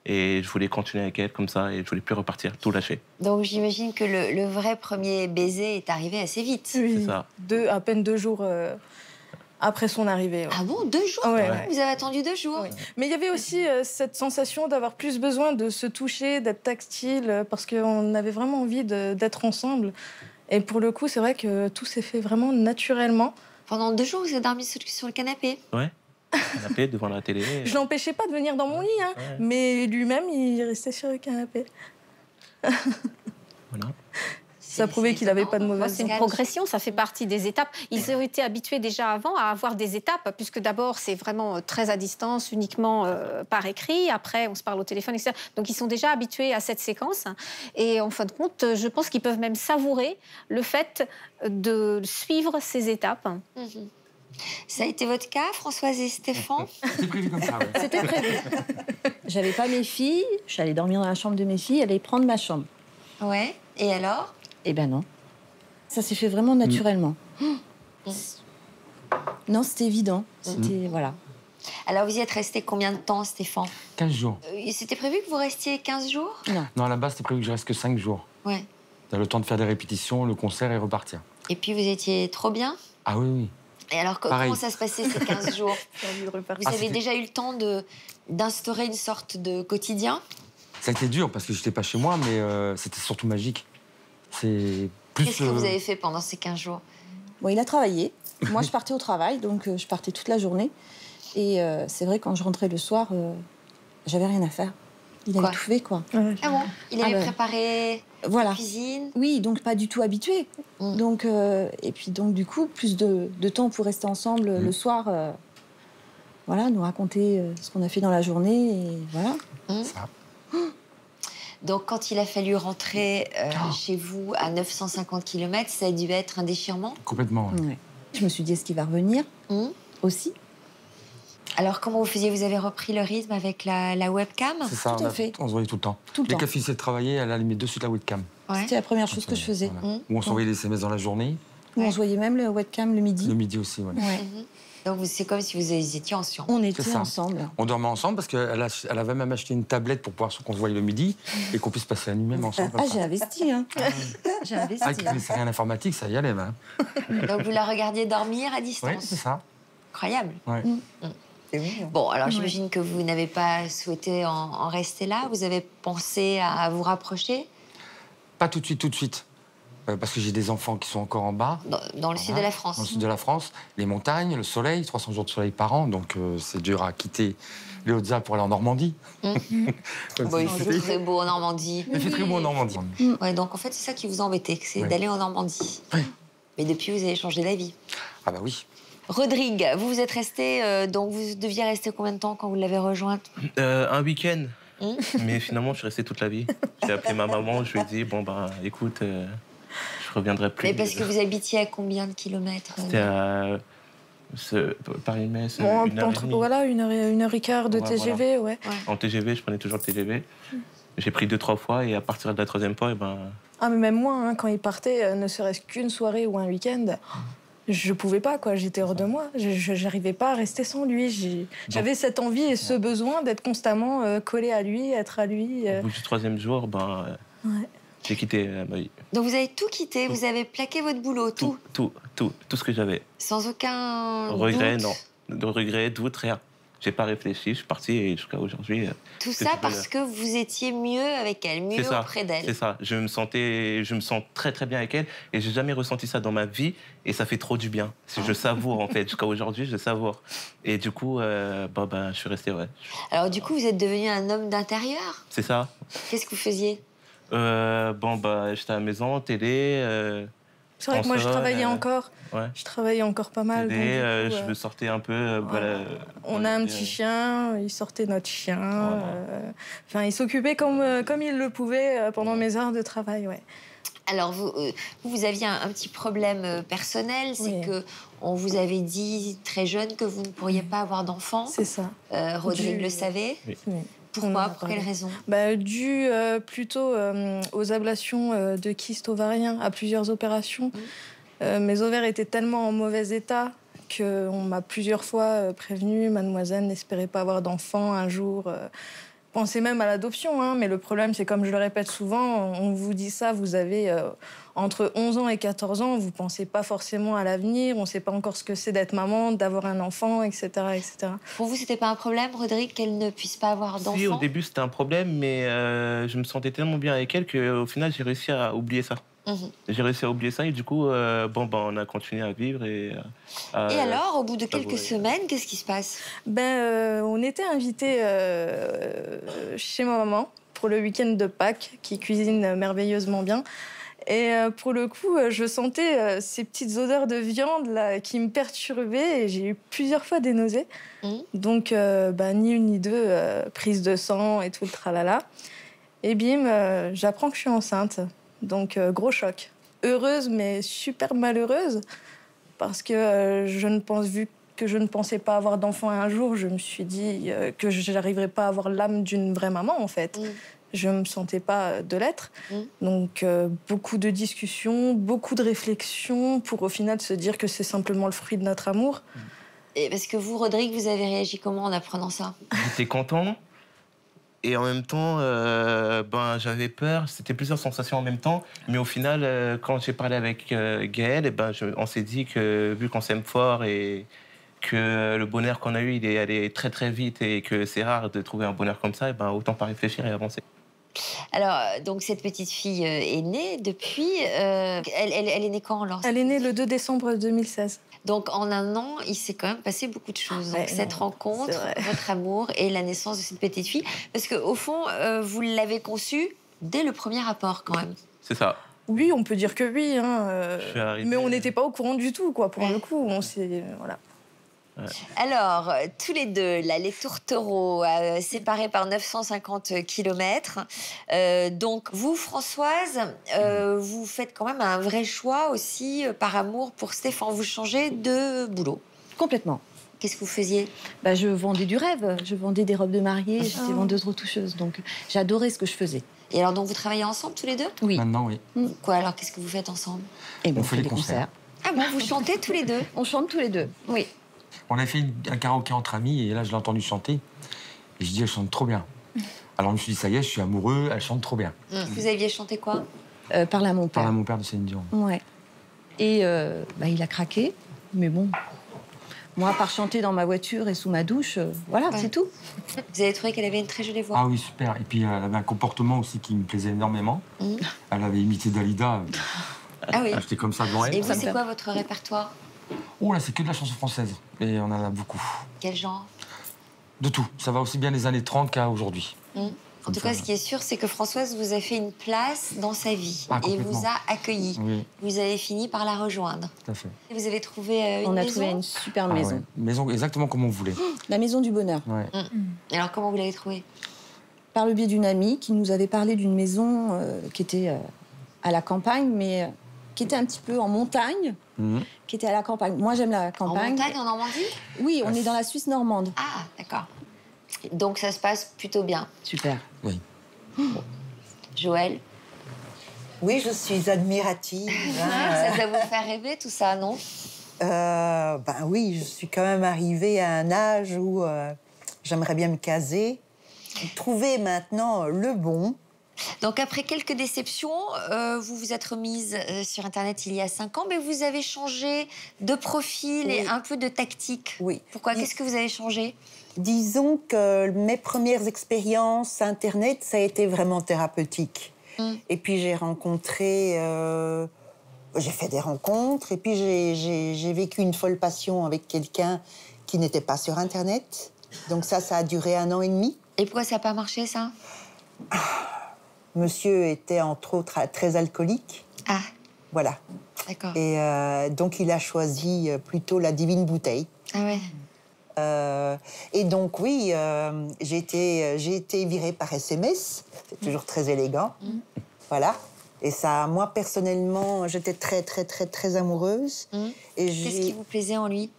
Et je voulais continuer avec elle comme ça et je voulais plus repartir, tout lâcher. Donc j'imagine que le vrai premier baiser est arrivé assez vite. Oui, c'est ça. À peine 2 jours après son arrivée. Ouais. Ah bon, 2 jours? Ouais. Vous avez attendu 2 jours? Oui. Mais il y avait aussi cette sensation d'avoir plus besoin de se toucher, d'être tactile, parce qu'on avait vraiment envie d'être ensemble. Et pour le coup, c'est vrai que tout s'est fait vraiment naturellement. Pendant 2 jours, vous avez dormi sur le canapé? Ouais. Canapé, devant la télé. Je l'empêchais pas de venir dans mon lit, hein, mais lui-même, il restait sur le canapé. Voilà. Ça prouvait qu'il n'avait pas de mauvaise. C'est une progression, ça fait partie des étapes. Ils ont été habitués déjà avant à avoir des étapes, puisque d'abord, c'est vraiment très à distance, uniquement par écrit. Après, on se parle au téléphone, etc. Donc, ils sont déjà habitués à cette séquence. Et en fin de compte, je pense qu'ils peuvent même savourer le fait de suivre ces étapes. Ça a été votre cas, Françoise et Stéphane? C'était prévu comme ça, ouais. C'était prévu. J'avais pas mes filles, je suis allée dormir dans la chambre de mes filles, elle allait prendre ma chambre. Ouais, et alors? Eh ben non. Ça s'est fait vraiment naturellement. Non, c'était évident. C'était, voilà. Alors, vous y êtes resté combien de temps, Stéphane? 15 jours. C'était prévu que vous restiez 15 jours? Non, à la base, c'était prévu que je reste que 5 jours. Ouais. T'as le temps de faire des répétitions, le concert et repartir. Et puis, vous étiez trop bien? Ah oui. Et alors, comment ça se passait ces 15 jours? Vous avez déjà eu le temps d'instaurer une sorte de quotidien? Ça a été dur parce que j'étais pas chez moi, mais c'était surtout magique. C'est plus. Qu'est-ce que vous avez fait pendant ces 15 jours? Bon, il a travaillé. Moi, je partais au travail, donc je partais toute la journée. Et c'est vrai, quand je rentrais le soir, j'avais rien à faire. Il avait tout fait, quoi. Ah bon? Il avait préparé la cuisine? Oui, donc pas du tout habitué. Donc, et puis, donc, du coup, plus de temps pour rester ensemble le soir. Voilà, nous raconter ce qu'on a fait dans la journée, et voilà. Ça. Donc, quand il a fallu rentrer chez vous à 950 km, ça a dû être un déchirement? Complètement. Ouais. Ouais. Je me suis dit, est-ce qu'il va revenir aussi? Alors, comment vous faisiez? Vous avez repris le rythme avec la webcam? C'est ça, Tout à fait. on se voyait tout le temps. Tout le Dès temps. qu'elle finissait de travailler, elle allait mettre dessus la webcam. Ouais. C'était la première chose que je faisais. Voilà. Ou on s'envoyait des SMS dans la journée. Ou on se voyait même le webcam le midi. Le midi aussi, ouais. Ouais. Donc, c'est comme si vous étiez ensemble. On était C'est ça. ensemble. On dormait ensemble parce qu'elle avait même acheté une tablette pour pouvoir qu'on se voyait le midi et qu'on puisse passer la nuit même ensemble. Ah, j'ai investi, hein. J'ai investi. Ah, qui connaissait rien d'informatique, ça y allait, hein. Donc, vous la regardiez dormir à Oui, distance? c'est ça. Incroyable. Ouais. Bon, alors j'imagine que vous n'avez pas souhaité en rester là. Vous avez pensé à vous rapprocher? Pas tout de suite. Parce que j'ai des enfants qui sont encore en bas. Dans le sud de la France. Dans le sud de la France. Les montagnes, le soleil, 300 jours de soleil par an. Donc c'est dur à quitter les Hautes-Alpes pour aller en Normandie. Bon, il fait très beau en Normandie. Il fait très beau en Normandie. Ouais, donc en fait, c'est ça qui vous embêtait, c'est d'aller en Normandie. Oui. Mais depuis, vous avez changé d'avis. Ah bah oui. Rodrigue, vous êtes resté, donc vous deviez rester combien de temps quand vous l'avez rejointe? Un week-end. Mais finalement, je suis resté toute la vie. J'ai appelé ma maman, je lui ai dit, bon, bah, écoute, je reviendrai plus. Mais parce que vous habitiez à combien de kilomètres? C'était à Paris-Metz, Bon, 1h30. voilà, une heure et quart de Ouais, TGV, ouais. En TGV, je prenais toujours le TGV. J'ai pris 2-3 fois et à partir de la 3e fois, Ah, mais même moi, hein, quand il partait, ne serait-ce qu'une soirée ou un week-end, je pouvais pas, quoi. J'étais hors de moi. Je n'arrivais pas à rester sans lui. J'avais cette envie et ce besoin d'être constamment collée à lui, être à lui. au bout du 3e jour, j'ai quitté ma vie. Donc vous avez tout quitté, vous avez plaqué votre boulot, tout Tout ce que j'avais. sans aucun Regret, doute. non. De regret, doute, rien. J'ai pas réfléchi, je suis parti et jusqu'à aujourd'hui. Tout ça parce que vous étiez mieux avec elle, mieux auprès d'elle. C'est ça. Je me sens très très bien avec elle et j'ai jamais ressenti ça dans ma vie et ça fait trop du bien. Je savoure en fait. Jusqu'à aujourd'hui, je savoure. Et du coup, je suis resté, ouais. Alors du coup, vous êtes devenu un homme d'intérieur. C'est ça. Qu'est-ce que vous faisiez? J'étais à la maison, télé. C'est vrai que moi, je travaillais encore. Ouais. Je travaillais encore pas mal. Télé, donc, du coup, je me sortais un peu. on a un petit chien, il sortait notre chien. Enfin, il s'occupait comme il le pouvait pendant mes heures de travail, ouais. Alors, vous aviez un petit problème personnel, c'est que on vous avait dit très jeune que vous ne pourriez pas avoir d'enfant. C'est ça. Rodrigue le savait. Oui. Pourquoi? Pour quelle raison? Dû plutôt aux ablations de kystes ovariens, à plusieurs opérations. Mes ovaires étaient tellement en mauvais état qu'on m'a plusieurs fois prévenu, mademoiselle n'espérait pas avoir d'enfant un jour. Pensez même à l'adoption, hein, mais le problème, c'est comme je le répète souvent, on vous dit ça, vous avez entre 11 ans et 14 ans, vous ne pensez pas forcément à l'avenir, on ne sait pas encore ce que c'est d'être maman, d'avoir un enfant, etc., etc. Pour vous, c'était pas un problème, Rodrigue, qu'elle ne puisse pas avoir d'enfant? Si, au début, c'était un problème, mais je me sentais tellement bien avec elle qu'au final, j'ai réussi à oublier ça. J'ai réussi à oublier ça et du coup, on a continué à vivre. Et alors, au bout de quelques semaines, qu'est-ce qui se passe? On était invités chez ma maman pour le week-end de Pâques, qui cuisine merveilleusement bien. Et pour le coup, je sentais ces petites odeurs de viande là, qui me perturbaient et j'ai eu plusieurs fois des nausées. Donc, ni une ni deux, prise de sang et tout le tralala. Et bim, j'apprends que je suis enceinte. Donc, gros choc. Heureuse, mais super malheureuse. Parce que vu que je ne pensais pas avoir d'enfant un jour, je me suis dit que je n'arriverais pas à avoir l'âme d'une vraie maman, en fait. Je ne me sentais pas de l'être. Donc, beaucoup de discussions, beaucoup de réflexions pour au final se dire que c'est simplement le fruit de notre amour. Et parce que vous, Rodrigue, vous avez réagi comment en apprenant ça? J'étais content. Et en même temps, j'avais peur. C'était plusieurs sensations en même temps. Mais au final, quand j'ai parlé avec Gaël, on s'est dit que vu qu'on s'aime fort et que le bonheur qu'on a eu, il est allé très très vite et que c'est rare de trouver un bonheur comme ça, autant pas réfléchir et avancer. Alors, donc cette petite fille est née depuis... elle est née quand alors? Elle est née le 2 décembre 2016. Donc, en un an, il s'est quand même passé beaucoup de choses. Donc, cette rencontre, votre amour et la naissance de cette petite fille. Parce qu'au fond, vous l'avez conçue dès le premier rapport, quand même. C'est ça. Oui, on peut dire que oui. Hein, mais on n'était pas au courant du tout, quoi. Pour le coup, on s'est... Voilà. Alors, tous les deux, là, les tourtereaux, séparés par 950 km. Donc, vous, Françoise, vous faites quand même un vrai choix aussi par amour pour Stéphane. Vous changez de boulot. Complètement. Qu'est-ce que vous faisiez? Je vendais du rêve. Je vendais des robes de mariée. J'étais vendeuse retoucheuse. Donc, j'adorais ce que je faisais. Et alors, donc, vous travaillez ensemble tous les deux? Oui. Maintenant, oui. Quoi, alors, qu'est-ce que vous faites ensemble? Et On fait des concerts. Ah bon, vous chantez tous les deux? On chante tous les deux, oui. On a fait un karaoké entre amis et là, je l'ai entendu chanter. Et je dis, elle chante trop bien. Alors, je me suis dit, ça y est, je suis amoureux, elle chante trop bien. Vous aviez chanté quoi? Parle à mon père. Parle à mon père de Céline Dion. Ouais. Et il a craqué, mais bon. Moi, à part chanter dans ma voiture et sous ma douche, voilà, c'est tout. Vous avez trouvé qu'elle avait une très jolie voix? Ah oui, super. Et puis, elle avait un comportement aussi qui me plaisait énormément. Elle avait imité Dalida. Ah oui. J'étais comme ça devant elle. Et vous, c'est quoi votre répertoire? Oh là, c'est que de la chanson française. Et on en a beaucoup. Quel genre? De tout. Ça va aussi bien des années 30 qu'à aujourd'hui. En tout cas, ce qui est sûr, c'est que Françoise vous a fait une place dans sa vie et vous a accueilli. Oui. Vous avez fini par la rejoindre. Tout à fait. Et vous avez trouvé une maison? On a trouvé une super maison. Ouais. Une maison exactement comme on voulait. La maison du bonheur. Ouais. Alors, comment vous l'avez trouvée? Par le biais d'une amie qui nous avait parlé d'une maison qui était à la campagne, mais qui était un petit peu en montagne, qui était à la campagne. Moi, j'aime la campagne. En montagne, en Normandie? Oui, on est dans la Suisse normande. Ah, d'accord. Donc, ça se passe plutôt bien. Super. Oui. Joël? Oui, je suis admirative. Ça doit vous faire rêver, tout ça, non? Oui, je suis quand même arrivée à un âge où j'aimerais bien me caser. Trouver maintenant le bon. Donc, après quelques déceptions, vous vous êtes remise sur Internet il y a 5 ans, mais vous avez changé de profil et un peu de tactique. Oui. Pourquoi? Qu'est-ce que vous avez changé? Disons que mes premières expériences Internet, ça a été vraiment thérapeutique. Et puis j'ai rencontré... j'ai fait des rencontres et puis j'ai vécu une folle passion avec quelqu'un qui n'était pas sur Internet. Donc ça a duré 1 an et demi. Et pourquoi ça n'a pas marché, ça? Monsieur était, entre autres, très alcoolique. Ah. Voilà. D'accord. Et donc, il a choisi plutôt la divine bouteille. Ah ouais. Et donc, oui, j'ai été virée par SMS. C'est toujours très élégant. Voilà. Et ça, moi, personnellement, j'étais très, très, très, très amoureuse. Et qu'est-ce qui vous plaisait en lui?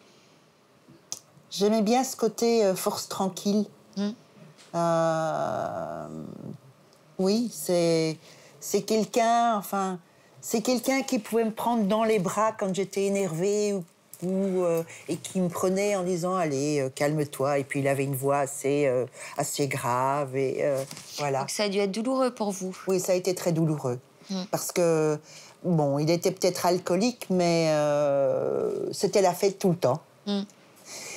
J'aimais bien ce côté force tranquille. Oui, c'est quelqu'un, enfin, c'est quelqu'un qui pouvait me prendre dans les bras quand j'étais énervée et qui me prenait en disant « Allez, calme-toi ». Et puis il avait une voix assez grave et voilà. Donc ça a dû être douloureux pour vous? Oui, ça a été très douloureux. Parce que, bon, il était peut-être alcoolique, mais c'était la fête tout le temps.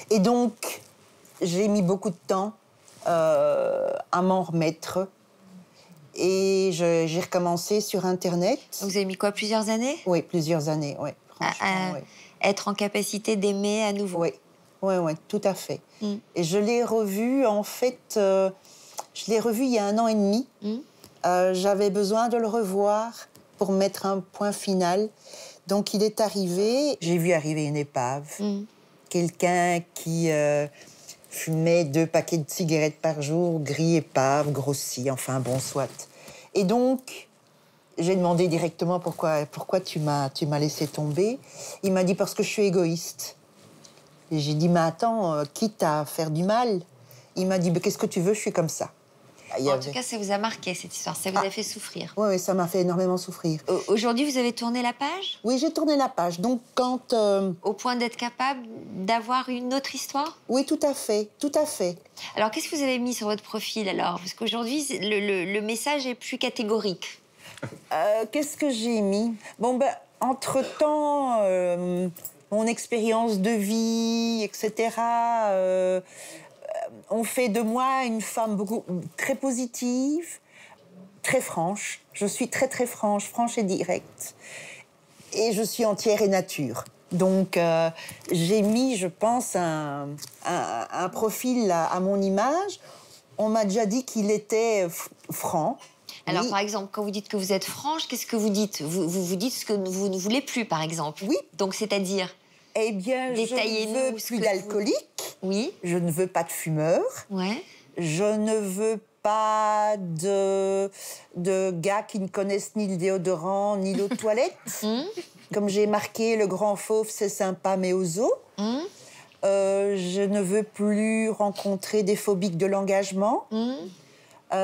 Et donc, j'ai mis beaucoup de temps à m'en remettre. Et j'ai recommencé sur Internet. Vous avez mis quoi, plusieurs années? Oui, plusieurs années, oui. Oui. Être en capacité d'aimer à nouveau? Oui, tout à fait. Et je l'ai revu, en fait, je l'ai revu il y a 1 an et demi. J'avais besoin de le revoir pour mettre un point final. Donc, il est arrivé, j'ai vu arriver une épave. Quelqu'un qui... fumait 2 paquets de cigarettes par jour, gris épave, grossi, enfin bon, soit. Et donc, j'ai demandé directement pourquoi tu m'as laissé tomber. Il m'a dit parce que je suis égoïste. Et j'ai dit, mais attends, quitte à faire du mal. Il m'a dit, mais qu'est-ce que tu veux, je suis comme ça. En tout cas, ça vous a marqué, cette histoire, ça vous a fait souffrir. Oui, ça m'a fait énormément souffrir. Aujourd'hui, vous avez tourné la page? Oui, j'ai tourné la page. Donc, quand... Au point d'être capable d'avoir une autre histoire? Oui, tout à fait, tout à fait. Alors, qu'est-ce que vous avez mis sur votre profil, alors? Parce qu'aujourd'hui, le message est plus catégorique. Qu'est-ce que j'ai mis? Bon, entre-temps, mon expérience de vie, etc., ont fait de moi une femme très positive, très franche. Je suis très, très franche et directe. Et je suis entière et nature. Donc, j'ai mis, je pense, un profil à mon image. On m'a déjà dit qu'il était franc. Alors, par exemple, quand vous dites que vous êtes franche, qu'est-ce que vous dites? Vous dites ce que vous ne voulez plus, par exemple. Oui. Donc, c'est-à-dire? Eh bien, je ne veux plus d'alcoolique. Oui. Je ne veux pas de fumeur. Ouais. Je ne veux pas de gars qui ne connaissent ni le déodorant, ni l'eau de toilette. Comme j'ai marqué, le grand fauve, c'est sympa, mais aux os. Je ne veux plus rencontrer des phobiques de l'engagement. Des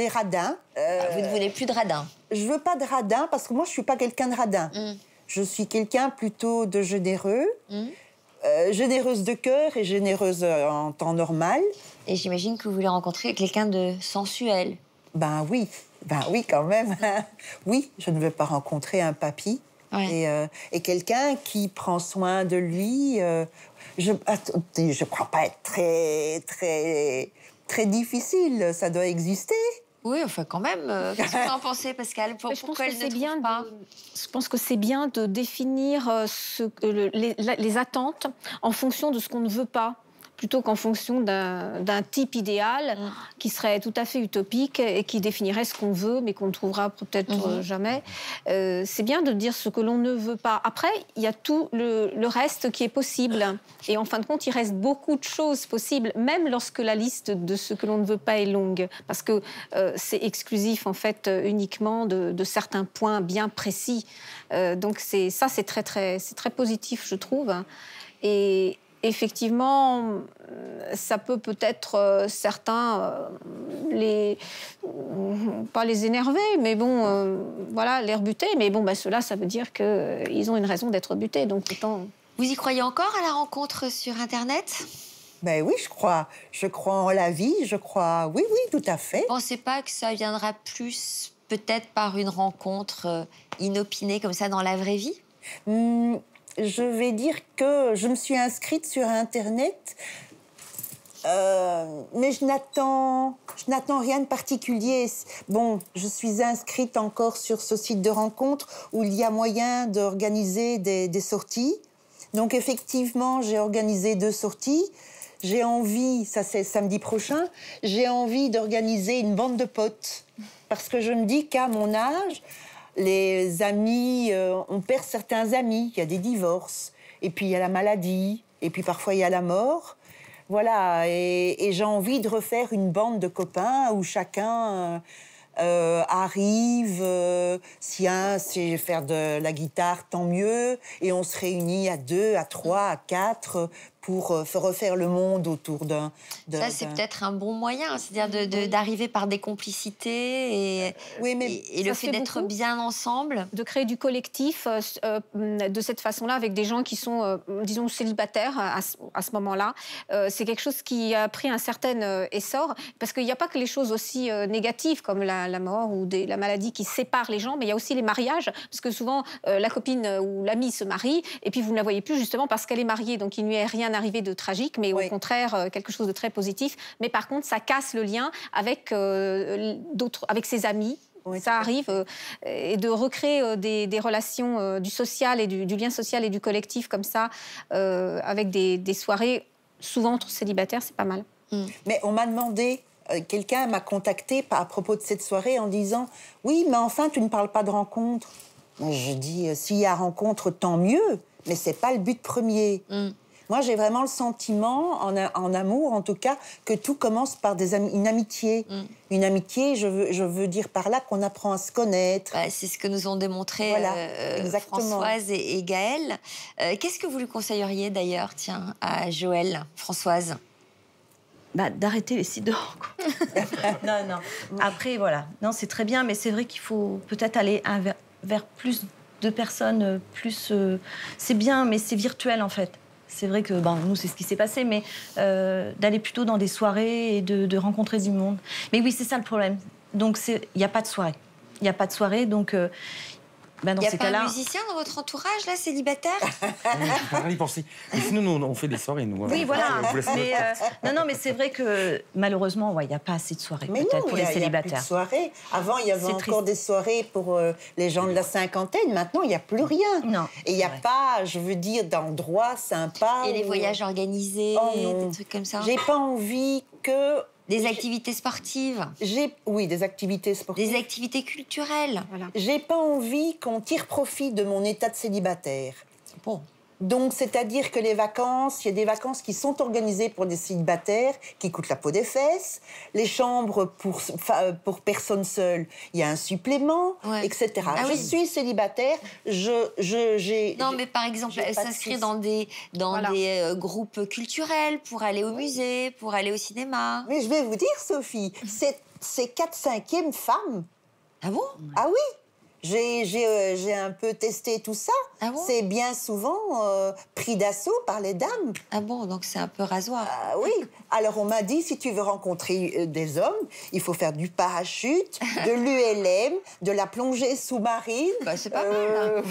radins. Vous ne voulez plus de radins? Je veux pas de radins parce que moi, je suis pas quelqu'un de radin. Je suis quelqu'un plutôt de généreux. Généreuse de cœur et généreuse en temps normal. Et j'imagine que vous voulez rencontrer quelqu'un de sensuel. Ben oui quand même. Oui, je ne veux pas rencontrer un papy. Ouais. Et quelqu'un qui prend soin de lui. Je crois pas être très difficile. Ça doit exister. Oui, enfin quand même. Qu'est-ce que vous en pensez, Pascal? Pourquoi elle ne trouve pas? Je pense que c'est bien de définir les attentes en fonction de ce qu'on ne veut pas, plutôt qu'en fonction d'un type idéal qui serait tout à fait utopique et qui définirait ce qu'on veut, mais qu'on ne trouvera peut-être jamais. C'est bien de dire ce que l'on ne veut pas. Après, il y a tout le reste qui est possible. Et en fin de compte, il reste beaucoup de choses possibles, même lorsque la liste de ce que l'on ne veut pas est longue. Parce que c'est exclusif, en fait, uniquement de certains points bien précis. Donc c'est très positif, je trouve. Et effectivement, ça peut-être certains pas les énerver, mais bon, voilà, les rebuter. Mais bon, ceux-là, ça veut dire qu'ils ont une raison d'être butés. Donc autant. Vous y croyez encore à la rencontre sur Internet? Ben oui, je crois. Je crois en la vie. Je crois. Oui, tout à fait. Vous ne pensez pas que ça viendra plus peut-être par une rencontre inopinée comme ça dans la vraie vie? Je vais dire que je me suis inscrite sur Internet, mais je n'attends rien de particulier. Bon, je suis inscrite encore sur ce site de rencontre où il y a moyen d'organiser des sorties. Donc effectivement, j'ai organisé 2 sorties. J'ai envie, ça c'est samedi prochain, j'ai envie d'organiser une bande de potes. Parce que je me dis qu'à mon âge, les amis, on perd certains amis, il y a des divorces, et puis il y a la maladie, et puis parfois il y a la mort. Voilà, et j'ai envie de refaire une bande de copains où chacun arrive, si un sait faire de la guitare, tant mieux, et on se réunit à 2, à 3, à 4 pour refaire le monde autour d'un... Ça, c'est peut-être un bon moyen, c'est-à-dire d'arriver par des complicités et le fait d'être bien ensemble. De créer du collectif de cette façon-là, avec des gens qui sont, disons, célibataires à ce moment-là. C'est quelque chose qui a pris un certain essor, parce qu'il n'y a pas que les choses aussi négatives, comme la mort ou la maladie qui séparent les gens, mais il y a aussi les mariages, parce que souvent, la copine ou l'ami se marie, et puis vous ne la voyez plus justement parce qu'elle est mariée, donc il ne lui est rien arrivé de tragique, mais au contraire, quelque chose de très positif. Mais par contre, ça casse le lien avec avec ses amis. Ça arrive, et de recréer des relations du social et du lien social et du collectif comme ça, avec des soirées, souvent entre célibataires, c'est pas mal. Mais on m'a demandé, quelqu'un m'a contacté à propos de cette soirée en disant « Oui, mais enfin, tu ne parles pas de rencontre. » Je dis « S'il y a rencontre, tant mieux, mais c'est pas le but premier. » Moi, j'ai vraiment le sentiment, en amour en tout cas, que tout commence par une amitié. Une amitié, je veux dire par là qu'on apprend à se connaître. C'est ce que nous ont démontré Françoise et Gaëlle. Qu'est-ce que vous lui conseilleriez d'ailleurs, tiens, à Joëlle, Françoise? D'arrêter les sites de rencontres. Non. Après, voilà. Non, c'est très bien, mais c'est vrai qu'il faut peut-être aller vers plus de personnes, plus... c'est bien, mais c'est virtuel, en fait. C'est vrai que, nous, c'est ce qui s'est passé, mais d'aller plutôt dans des soirées et de rencontrer du monde. Mais oui, c'est ça le problème. Donc, il n'y a pas de soirée. Il n'y a pas de soirée, donc... Il n'y a pas un musicien dans votre entourage, là, célibataire? On va y penser. Et sinon, nous, on fait des soirées, nous. Oui, voilà. Mais, non, mais c'est vrai que, malheureusement, il n'y a pas assez de soirées, peut-être, pour les célibataires. Il n'y a plus de soirées. Avant, il y avait encore des soirées pour les gens de la cinquantaine. Maintenant, il n'y a plus rien. Non. Et il n'y a pas, je veux dire, d'endroits sympas. Et les voyages organisés, des trucs comme ça? J'ai pas envie que... Des activités sportives? Oui, des activités sportives. Des activités culturelles? Voilà. J'ai pas envie qu'on tire profit de mon état de célibataire. Bon. Donc, c'est-à-dire que les vacances, il y a des vacances qui sont organisées pour des célibataires, qui coûtent la peau des fesses. Les chambres pour personnes seules, il y a un supplément, etc. Je suis célibataire, j'ai... Non, mais par exemple, s'inscrire dans des groupes culturels pour aller au musée, pour aller au cinéma. Mais je vais vous dire, Sophie, c'est 4/5e femmes. Ah bon? Ah oui. J'ai un peu testé tout ça. Ah bon? C'est bien souvent pris d'assaut par les dames. Ah bon, donc c'est un peu rasoir. Oui. Alors on m'a dit, si tu veux rencontrer des hommes, il faut faire du parachute, de l'ULM, de la plongée sous-marine. Bah, c'est pas mal.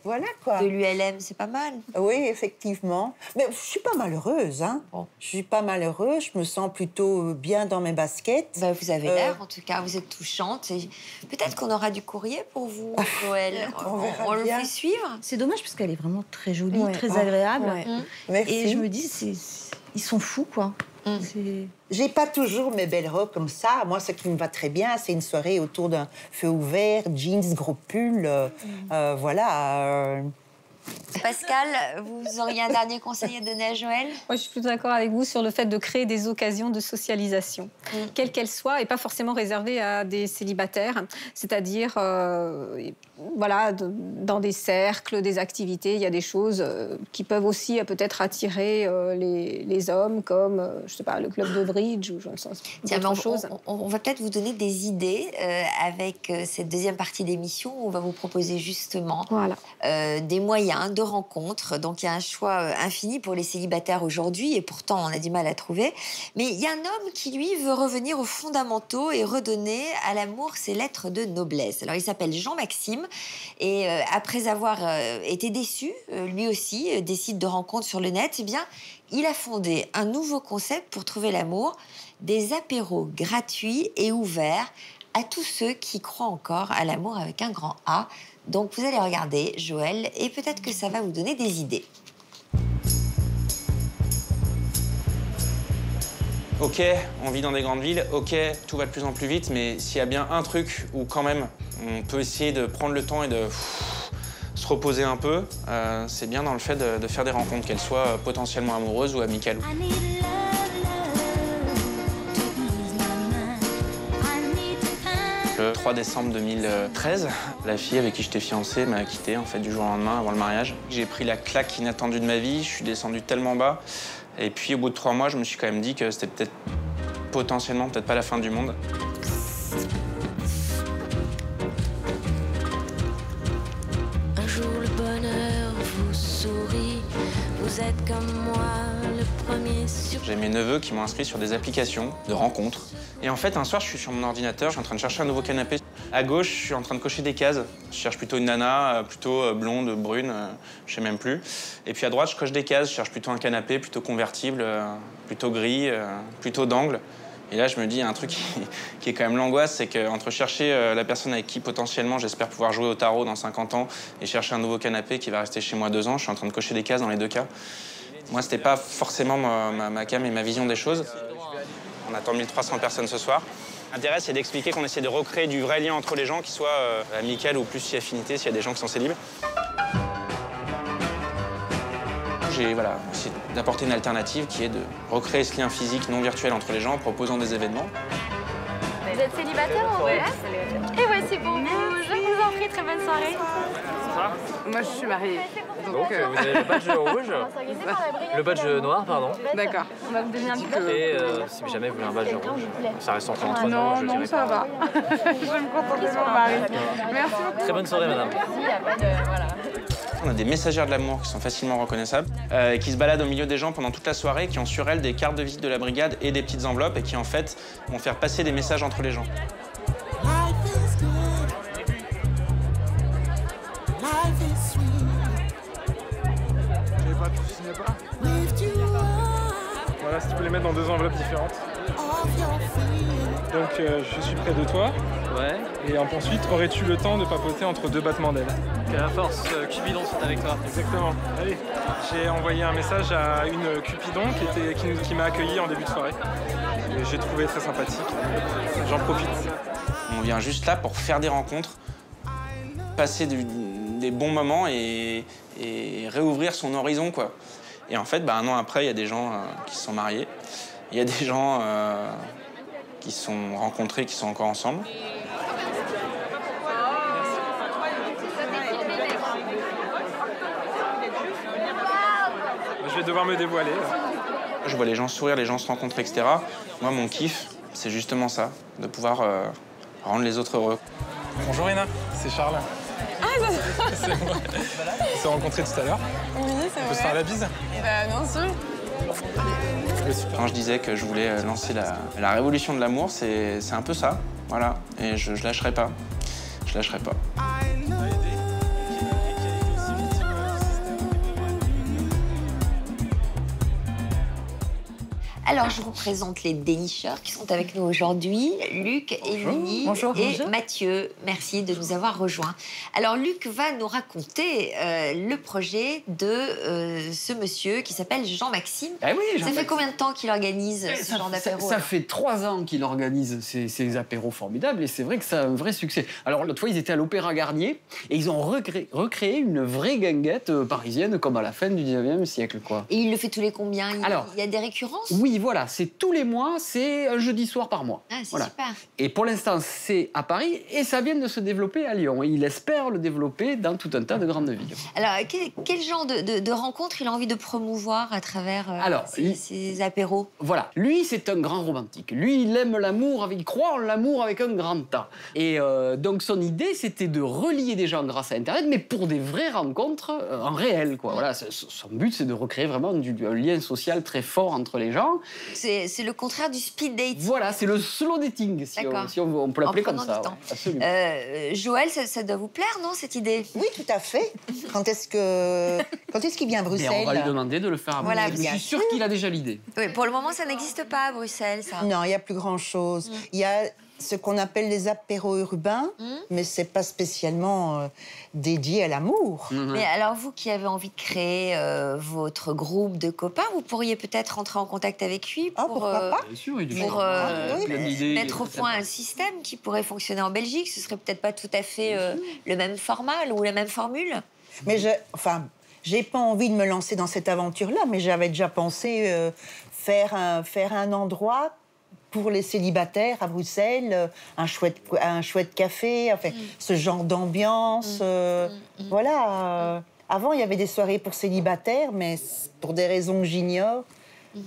Voilà quoi. De l'ULM, c'est pas mal. Oui, effectivement. Mais je suis pas malheureuse, hein. Bon. Je suis pas malheureuse, je me sens plutôt bien dans mes baskets. Bah, vous avez l'air, en tout cas, vous êtes touchante. Et peut-être qu'on aura du courrier pour vous, Joël. On le fait suivre. C'est dommage parce qu'elle est vraiment très jolie, très agréable. Merci. Et je me dis, ils sont fous, quoi. J'ai pas toujours mes belles robes comme ça. Moi, ce qui me va très bien, c'est une soirée autour d'un feu ouvert, jeans, gros pull, voilà. Pascal, vous auriez un dernier conseil à donner à Joël? Moi, je suis plutôt d'accord avec vous sur le fait de créer des occasions de socialisation, quelles qu'elles soient, et pas forcément réservées à des célibataires. C'est-à-dire, voilà, dans des cercles, des activités, il y a des choses qui peuvent aussi peut-être attirer les hommes, comme, je sais pas, le club de bridge ou je ne sais pas, d'autres choses. On va peut-être vous donner des idées avec cette deuxième partie d'émission où on va vous proposer justement des moyens de rencontres. Donc, il y a un choix infini pour les célibataires aujourd'hui et pourtant, on a du mal à trouver. Mais il y a un homme qui, lui, veut revenir aux fondamentaux et redonner à l'amour ses lettres de noblesse. Alors, il s'appelle Jean-Maxime et après avoir été déçu, lui aussi, des sites de rencontres sur le net, eh bien, il a fondé un nouveau concept pour trouver l'amour, des apéros gratuits et ouverts à tous ceux qui croient encore à l'amour avec un grand A. Donc, vous allez regarder, Joël, et peut-être que ça va vous donner des idées. Ok, on vit dans des grandes villes, ok, tout va de plus en plus vite, mais s'il y a bien un truc où quand même on peut essayer de prendre le temps et de se reposer un peu, c'est bien dans le fait de faire des rencontres, qu'elles soient potentiellement amoureuses ou amicales. Le 3 décembre 2013, la fille avec qui j'étais fiancé m'a quitté en fait du jour au lendemain avant le mariage. J'ai pris la claque inattendue de ma vie, je suis descendu tellement bas. Et puis au bout de 3 mois, je me suis quand même dit que c'était peut-être potentiellement peut-être pas la fin du monde. Un jour le bonheur vous sourit, vous êtes comme moi le premier sur... J'ai mes neveux qui m'ont inscrit sur des applications de rencontres. Et en fait, un soir, je suis sur mon ordinateur, je suis en train de chercher un nouveau canapé. À gauche, je suis en train de cocher des cases. Je cherche plutôt une nana, plutôt blonde, brune, je sais même plus. Et puis à droite, je coche des cases, je cherche plutôt un canapé, plutôt convertible, plutôt gris, plutôt d'angle. Et là, je me dis, il y a un truc qui est quand même l'angoisse, c'est qu'entre chercher la personne avec qui potentiellement j'espère pouvoir jouer au tarot dans 50 ans et chercher un nouveau canapé qui va rester chez moi 2 ans, je suis en train de cocher des cases dans les 2 cas. Moi, c'était pas forcément ma cam et ma vision des choses. On attend 1300 personnes ce soir. L'intérêt, c'est d'expliquer qu'on essaie de recréer du vrai lien entre les gens, qui soit amical ou plus si affinité, s'il y a des gens qui sont célibes. J'ai essayé d'apporter une alternative qui est de recréer ce lien physique non virtuel entre les gens en proposant des événements. Vous êtes célibataire en vrai? Et voici pour vous. Je vous en prie, très bonne soirée. Moi, je suis mariée. Donc, vous avez le badge rouge, le badge noir, pardon. D'accord. On va vous donner un petit peu. Et si jamais vous voulez un badge rouge, ça reste entre nous. Non, non, ça va. Je vais me contenter de mon mari. Merci beaucoup. Très bonne soirée, madame. On a des messagères de l'amour qui sont facilement reconnaissables, qui se baladent au milieu des gens pendant toute la soirée, qui ont sur elles des cartes de visite de la brigade et des petites enveloppes et qui, en fait, vont faire passer des messages entre les gens. Voilà, si tu peux les mettre dans 2 enveloppes différentes. Donc, je suis près de toi. Ouais. Et ensuite, aurais-tu le temps de papoter entre 2 battements d'ailes? Que la force Cupidon soit avec toi. Exactement. Allez, j'ai envoyé un message à une Cupidon qui m'a accueilli en début de soirée. Et j'ai trouvé très sympathique. J'en profite. On vient juste là pour faire des rencontres, passer des bons moments et réouvrir son horizon, quoi. Et en fait, un an après, il y a des gens qui se sont mariés. Il y a des gens qui se sont rencontrés, qui sont encore ensemble. Je vais devoir me dévoiler, là. Je vois les gens sourire, les gens se rencontrer, etc. Moi, mon kiff, c'est justement ça, de pouvoir rendre les autres heureux. Bonjour Ina, c'est Charles. Ah, c'est moi. On s'est rencontrés tout à l'heure. Oui, c'est vrai. On peut se faire la bise? Bien sûr. Quand je disais que je voulais lancer la révolution de l'amour, c'est un peu ça, voilà. Et je lâcherai pas. Je lâcherai pas. Alors, je vous présente les dénicheurs qui sont avec nous aujourd'hui. Luc, Émilie et Mathieu. Merci de nous avoir rejoints. Alors, Luc va nous raconter le projet de ce monsieur qui s'appelle Jean-Maxime. Ah oui, ça fait combien de temps qu'il organise ce genre d'apéro? Ça fait 3 ans qu'il organise ces apéros formidables et c'est vrai que ça a un vrai succès. Alors, l'autre fois, ils étaient à l'Opéra Garnier et ils ont recréé une vraie guinguette parisienne comme à la fin du 19e siècle, quoi. Et il le fait tous les combien? Il y a des récurrences? Oui, voilà, c'est tous les mois, c'est un jeudi soir par mois. Ah, c'est voilà. super. Et pour l'instant, c'est à Paris et ça vient de se développer à Lyon. Et il espère le développer dans tout un tas de grandes villes. Alors, quel genre de rencontre il a envie de promouvoir à travers ces apéros? Voilà, lui, c'est un grand romantique. Lui, il aime l'amour, il croit en l'amour avec un grand A. Et donc, son idée, c'était de relier des gens grâce à Internet, mais pour des vraies rencontres en réel, quoi. Voilà, son but, c'est de recréer vraiment un lien social très fort entre les gens. C'est le contraire du speed date. Voilà, c'est le slow dating, si on peut l'appeler comme ça. Ouais, absolument. Joël, ça doit vous plaire, non, cette idée? Oui, tout à fait. Quand est-ce qu'il vient à Bruxelles? Et on va lui demander de le faire à Bruxelles. Je suis sûre qu'il a déjà l'idée. Oui, pour le moment, ça n'existe pas à Bruxelles, ça. Non, il n'y a plus grand-chose. Il y a ce qu'on appelle les apéros urbains, mais c'est pas spécialement dédié à l'amour. Mais alors, vous qui avez envie de créer votre groupe de copains, vous pourriez peut-être rentrer en contact avec lui pour, mettre au point un système qui pourrait fonctionner en Belgique. Ce serait peut-être pas tout à fait le même format ou la même formule. Mais j'ai pas envie de me lancer dans cette aventure-là, mais j'avais déjà pensé faire un endroit pour les célibataires à Bruxelles, un chouette café, enfin, ce genre d'ambiance. Voilà. Avant, il y avait des soirées pour célibataires, mais pour des raisons que j'ignore,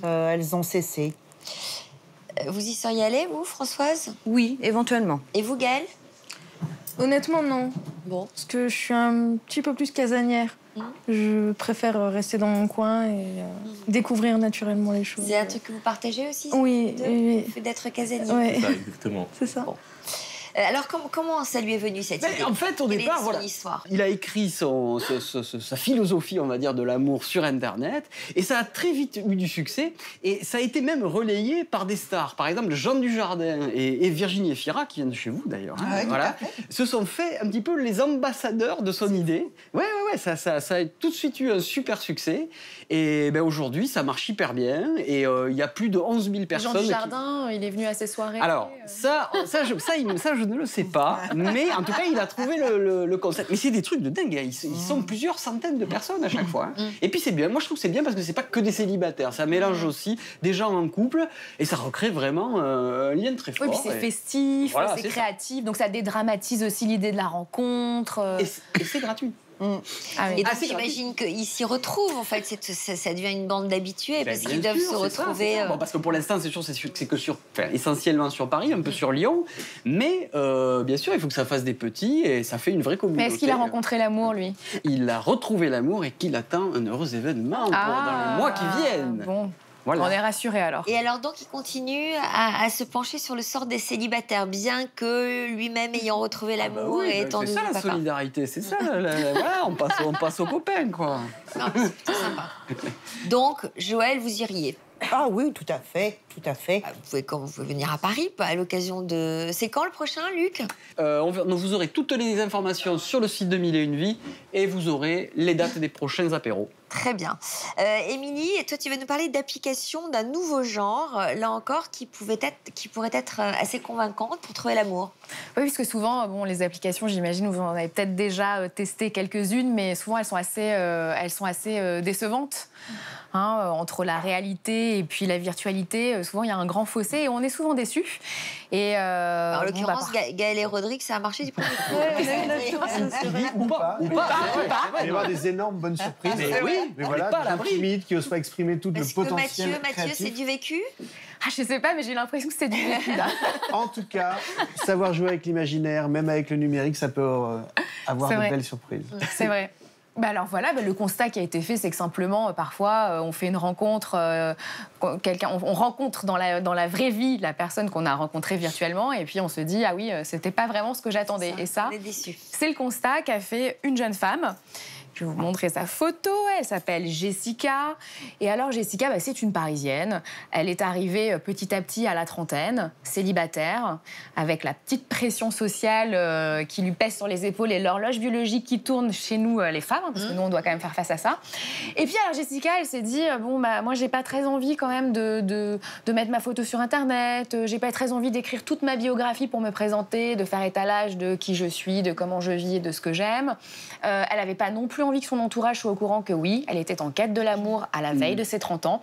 elles ont cessé. Vous y seriez allée, vous, Françoise? Oui, éventuellement. Et vous, Gaëlle? Honnêtement, non. Bon. Parce que je suis un petit peu plus casanière. Je préfère rester dans mon coin et découvrir naturellement les choses. C'est un truc que vous partagez aussi? Oui. Le fait d'être casanier. Ouais. C'est ça, exactement. C'est ça. Bon. Alors, comment ça lui est venu, cette idée? En fait, au départ, voilà, il a écrit sa philosophie, on va dire, de l'amour sur Internet, et ça a très vite eu du succès, et ça a été même relayé par des stars. Par exemple, Jean Dujardin et Virginie Efira, qui viennent de chez vous d'ailleurs, voilà, se sont fait un petit peu les ambassadeurs de son idée. Ouais, ça a tout de suite eu un super succès, et aujourd'hui, ça marche hyper bien, et il y a plus de 11 000 personnes. Jean Dujardin, il est venu à ces soirées. Alors, ça, je ne le sais pas, mais en tout cas, il a trouvé le concept. Mais c'est des trucs de dingue, ils sont plusieurs centaines de personnes à chaque fois. Et puis c'est bien, moi je trouve que c'est bien parce que c'est pas que des célibataires, ça mélange aussi des gens en couple et ça recrée vraiment un lien très fort. Oui, puis c'est festif, voilà, c'est créatif, donc ça dédramatise aussi l'idée de la rencontre. Et c'est gratuit. Et donc, j'imagine qu'ils s'y retrouvent, en fait. Ça devient une bande d'habitués, parce qu'ils doivent se retrouver... Bon, parce que pour l'instant, c'est sûr, essentiellement sur Paris, un peu sur Lyon, mais bien sûr, il faut que ça fasse des petits, et ça fait une vraie communauté. Mais est-ce qu'il a rencontré l'amour, lui? Il a retrouvé l'amour, et qu'il attend un heureux événement dans les mois qui viennent. Bon. Voilà. On est rassurés alors. Et alors donc il continue à se pencher sur le sort des célibataires, bien que lui-même ayant retrouvé l'amour et étant devenu papa. C'est ça la solidarité, c'est ça. Voilà, on passe aux copains, quoi. Non, mais c'est plutôt sympa. Donc Joël, vous iriez? Ah oui, tout à fait, tout à fait. Vous pouvez venir à Paris à l'occasion de... C'est quand le prochain, Luc? Vous aurez toutes les informations sur le site de Mille et Une Vies et vous aurez les dates des prochains apéros. Très bien. Émilie, toi, tu vas nous parler d'applications d'un nouveau genre, là encore, qui pourrait être assez convaincante pour trouver l'amour. Oui, parce que souvent, bon, les applications, j'imagine, vous en avez peut-être déjà testé quelques-unes, mais souvent, elles sont assez décevantes. Hein, entre la réalité et puis la virtualité, souvent, il y a un grand fossé et on est souvent déçus. Et en l'occurrence, Gaël et Rodrigue, ça a marché du premier coup. Ou pas. Il va y avoir des énormes bonnes surprises. Mais voilà, des gens timides qui n'osent pas exprimer tout le potentiel Mathieu, c'est du vécu? Je sais pas, mais j'ai l'impression que c'est du vécu, là. En tout cas, savoir jouer avec l'imaginaire, même avec le numérique, ça peut avoir de belles surprises. C'est vrai. Alors voilà, le constat qui a été fait, c'est que simplement, parfois, on fait une rencontre, on rencontre dans la vraie vie la personne qu'on a rencontrée virtuellement, et puis on se dit, ah oui, c'était pas vraiment ce que j'attendais. Et ça, c'est le constat qu'a fait une jeune femme. Je vais vous montrer sa photo. Elle s'appelle Jessica. Et alors, Jessica, c'est une Parisienne. Elle est arrivée petit à petit à la trentaine, célibataire, avec la petite pression sociale qui lui pèse sur les épaules et l'horloge biologique qui tourne chez nous, les femmes, parce que nous, on doit quand même faire face à ça. Et puis, alors, Jessica, elle s'est dit, moi, j'ai pas très envie quand même de mettre ma photo sur Internet. J'ai pas très envie d'écrire toute ma biographie pour me présenter, de faire étalage de qui je suis, de comment je vis et de ce que j'aime. Elle avait pas non plus envie que son entourage soit au courant que oui, elle était en quête de l'amour à la veille de ses 30 ans.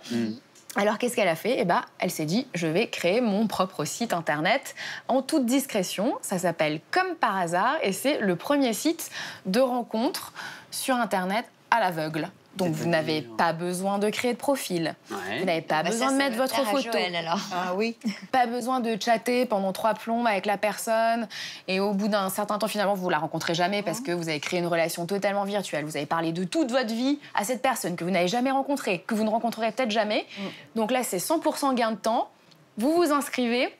Alors, qu'est-ce qu'elle a fait? Elle s'est dit, je vais créer mon propre site Internet en toute discrétion. Ça s'appelle Comme par hasard et c'est le premier site de rencontre sur Internet à l'aveugle. Donc, vous n'avez pas besoin de créer de profil. Vous n'avez pas besoin de mettre votre photo. Joël, alors. Ah oui. Pas besoin de chatter pendant 3 plombes avec la personne. Et au bout d'un certain temps, finalement, vous ne la rencontrez jamais parce que vous avez créé une relation totalement virtuelle. Vous avez parlé de toute votre vie à cette personne que vous n'avez jamais rencontrée, que vous ne rencontrerez peut-être jamais. Donc là, c'est 100% gain de temps. Vous vous inscrivez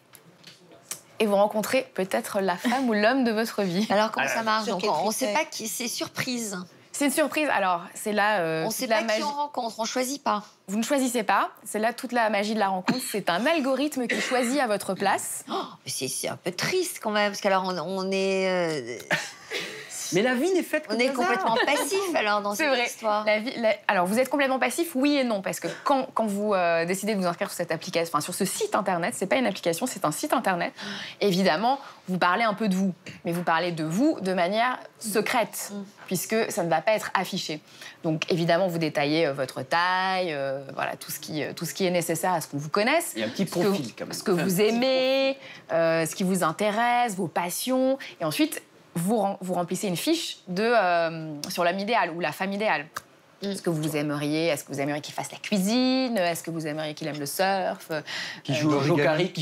et vous rencontrez peut-être la femme ou l'homme de votre vie. Alors, comment ça marche? Donc, on ne sait pas qui c'est, surprise. C'est une surprise. Alors, c'est là... on ne sait pas qui on rencontre, on ne choisit pas. Vous ne choisissez pas. C'est là toute la magie de la rencontre. C'est un algorithme qui choisit à votre place. C'est un peu triste quand même, parce qu'alors on est... Mais la vie n'est faite que on est complètement passif alors dans cette histoire. Alors vous êtes complètement passif, oui et non, parce que quand vous décidez de vous inscrire sur cette application, enfin sur ce site internet, c'est pas une application, c'est un site internet. Évidemment, vous parlez un peu de vous, mais vous parlez de vous de manière secrète, puisque ça ne va pas être affiché. Donc évidemment, vous détaillez votre taille, voilà tout ce qui est nécessaire à ce qu'on vous connaisse. Il y a un petit profil quand même. Ce que vous aimez, ce qui vous intéresse, vos passions, et ensuite vous remplissez une fiche sur l'homme idéal ou la femme idéale. Est-ce que vous aimeriez, qu'il fasse la cuisine? Est-ce que vous aimeriez qu'il aime le surf? Qui joue au jokari.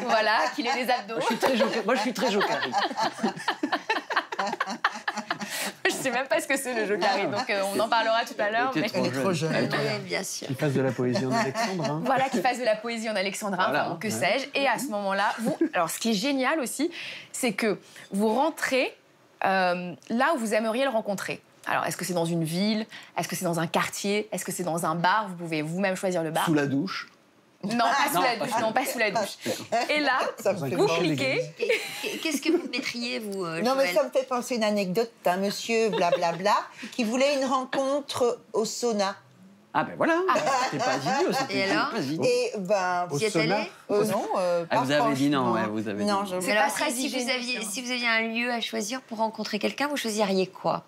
Voilà, qu'il ait des abdos. Moi, je suis très jokari. Je sais même pas ce que c'est le jokari, donc on en parlera tout à l'heure. Elle est trop jeune. Oui, bien sûr. Qu'il fasse de la poésie en alexandrin. Voilà, qu'il fasse de la poésie en alexandrin, voilà, que sais-je. Et à ce moment-là, alors ce qui est génial aussi, c'est que vous rentrez là où vous aimeriez le rencontrer. Alors, est-ce que c'est dans une ville? Est-ce que c'est dans un quartier? Est-ce que c'est dans un bar? Vous pouvez vous-même choisir le bar. Sous la douche? Non, pas sous la douche. Et là, vous cliquez. Qu'est-ce que vous mettriez, vous, Non, mais ça me fait penser une anecdote d'un monsieur, blablabla, qui voulait une rencontre au sauna. Ah ben voilà, c'était pas idiot, c'était pas idiot. Et au sauna? Non, pas vous avez dit non, vous avez dit non. C'est pas très si vous aviez un lieu à choisir pour rencontrer quelqu'un, vous choisiriez quoi?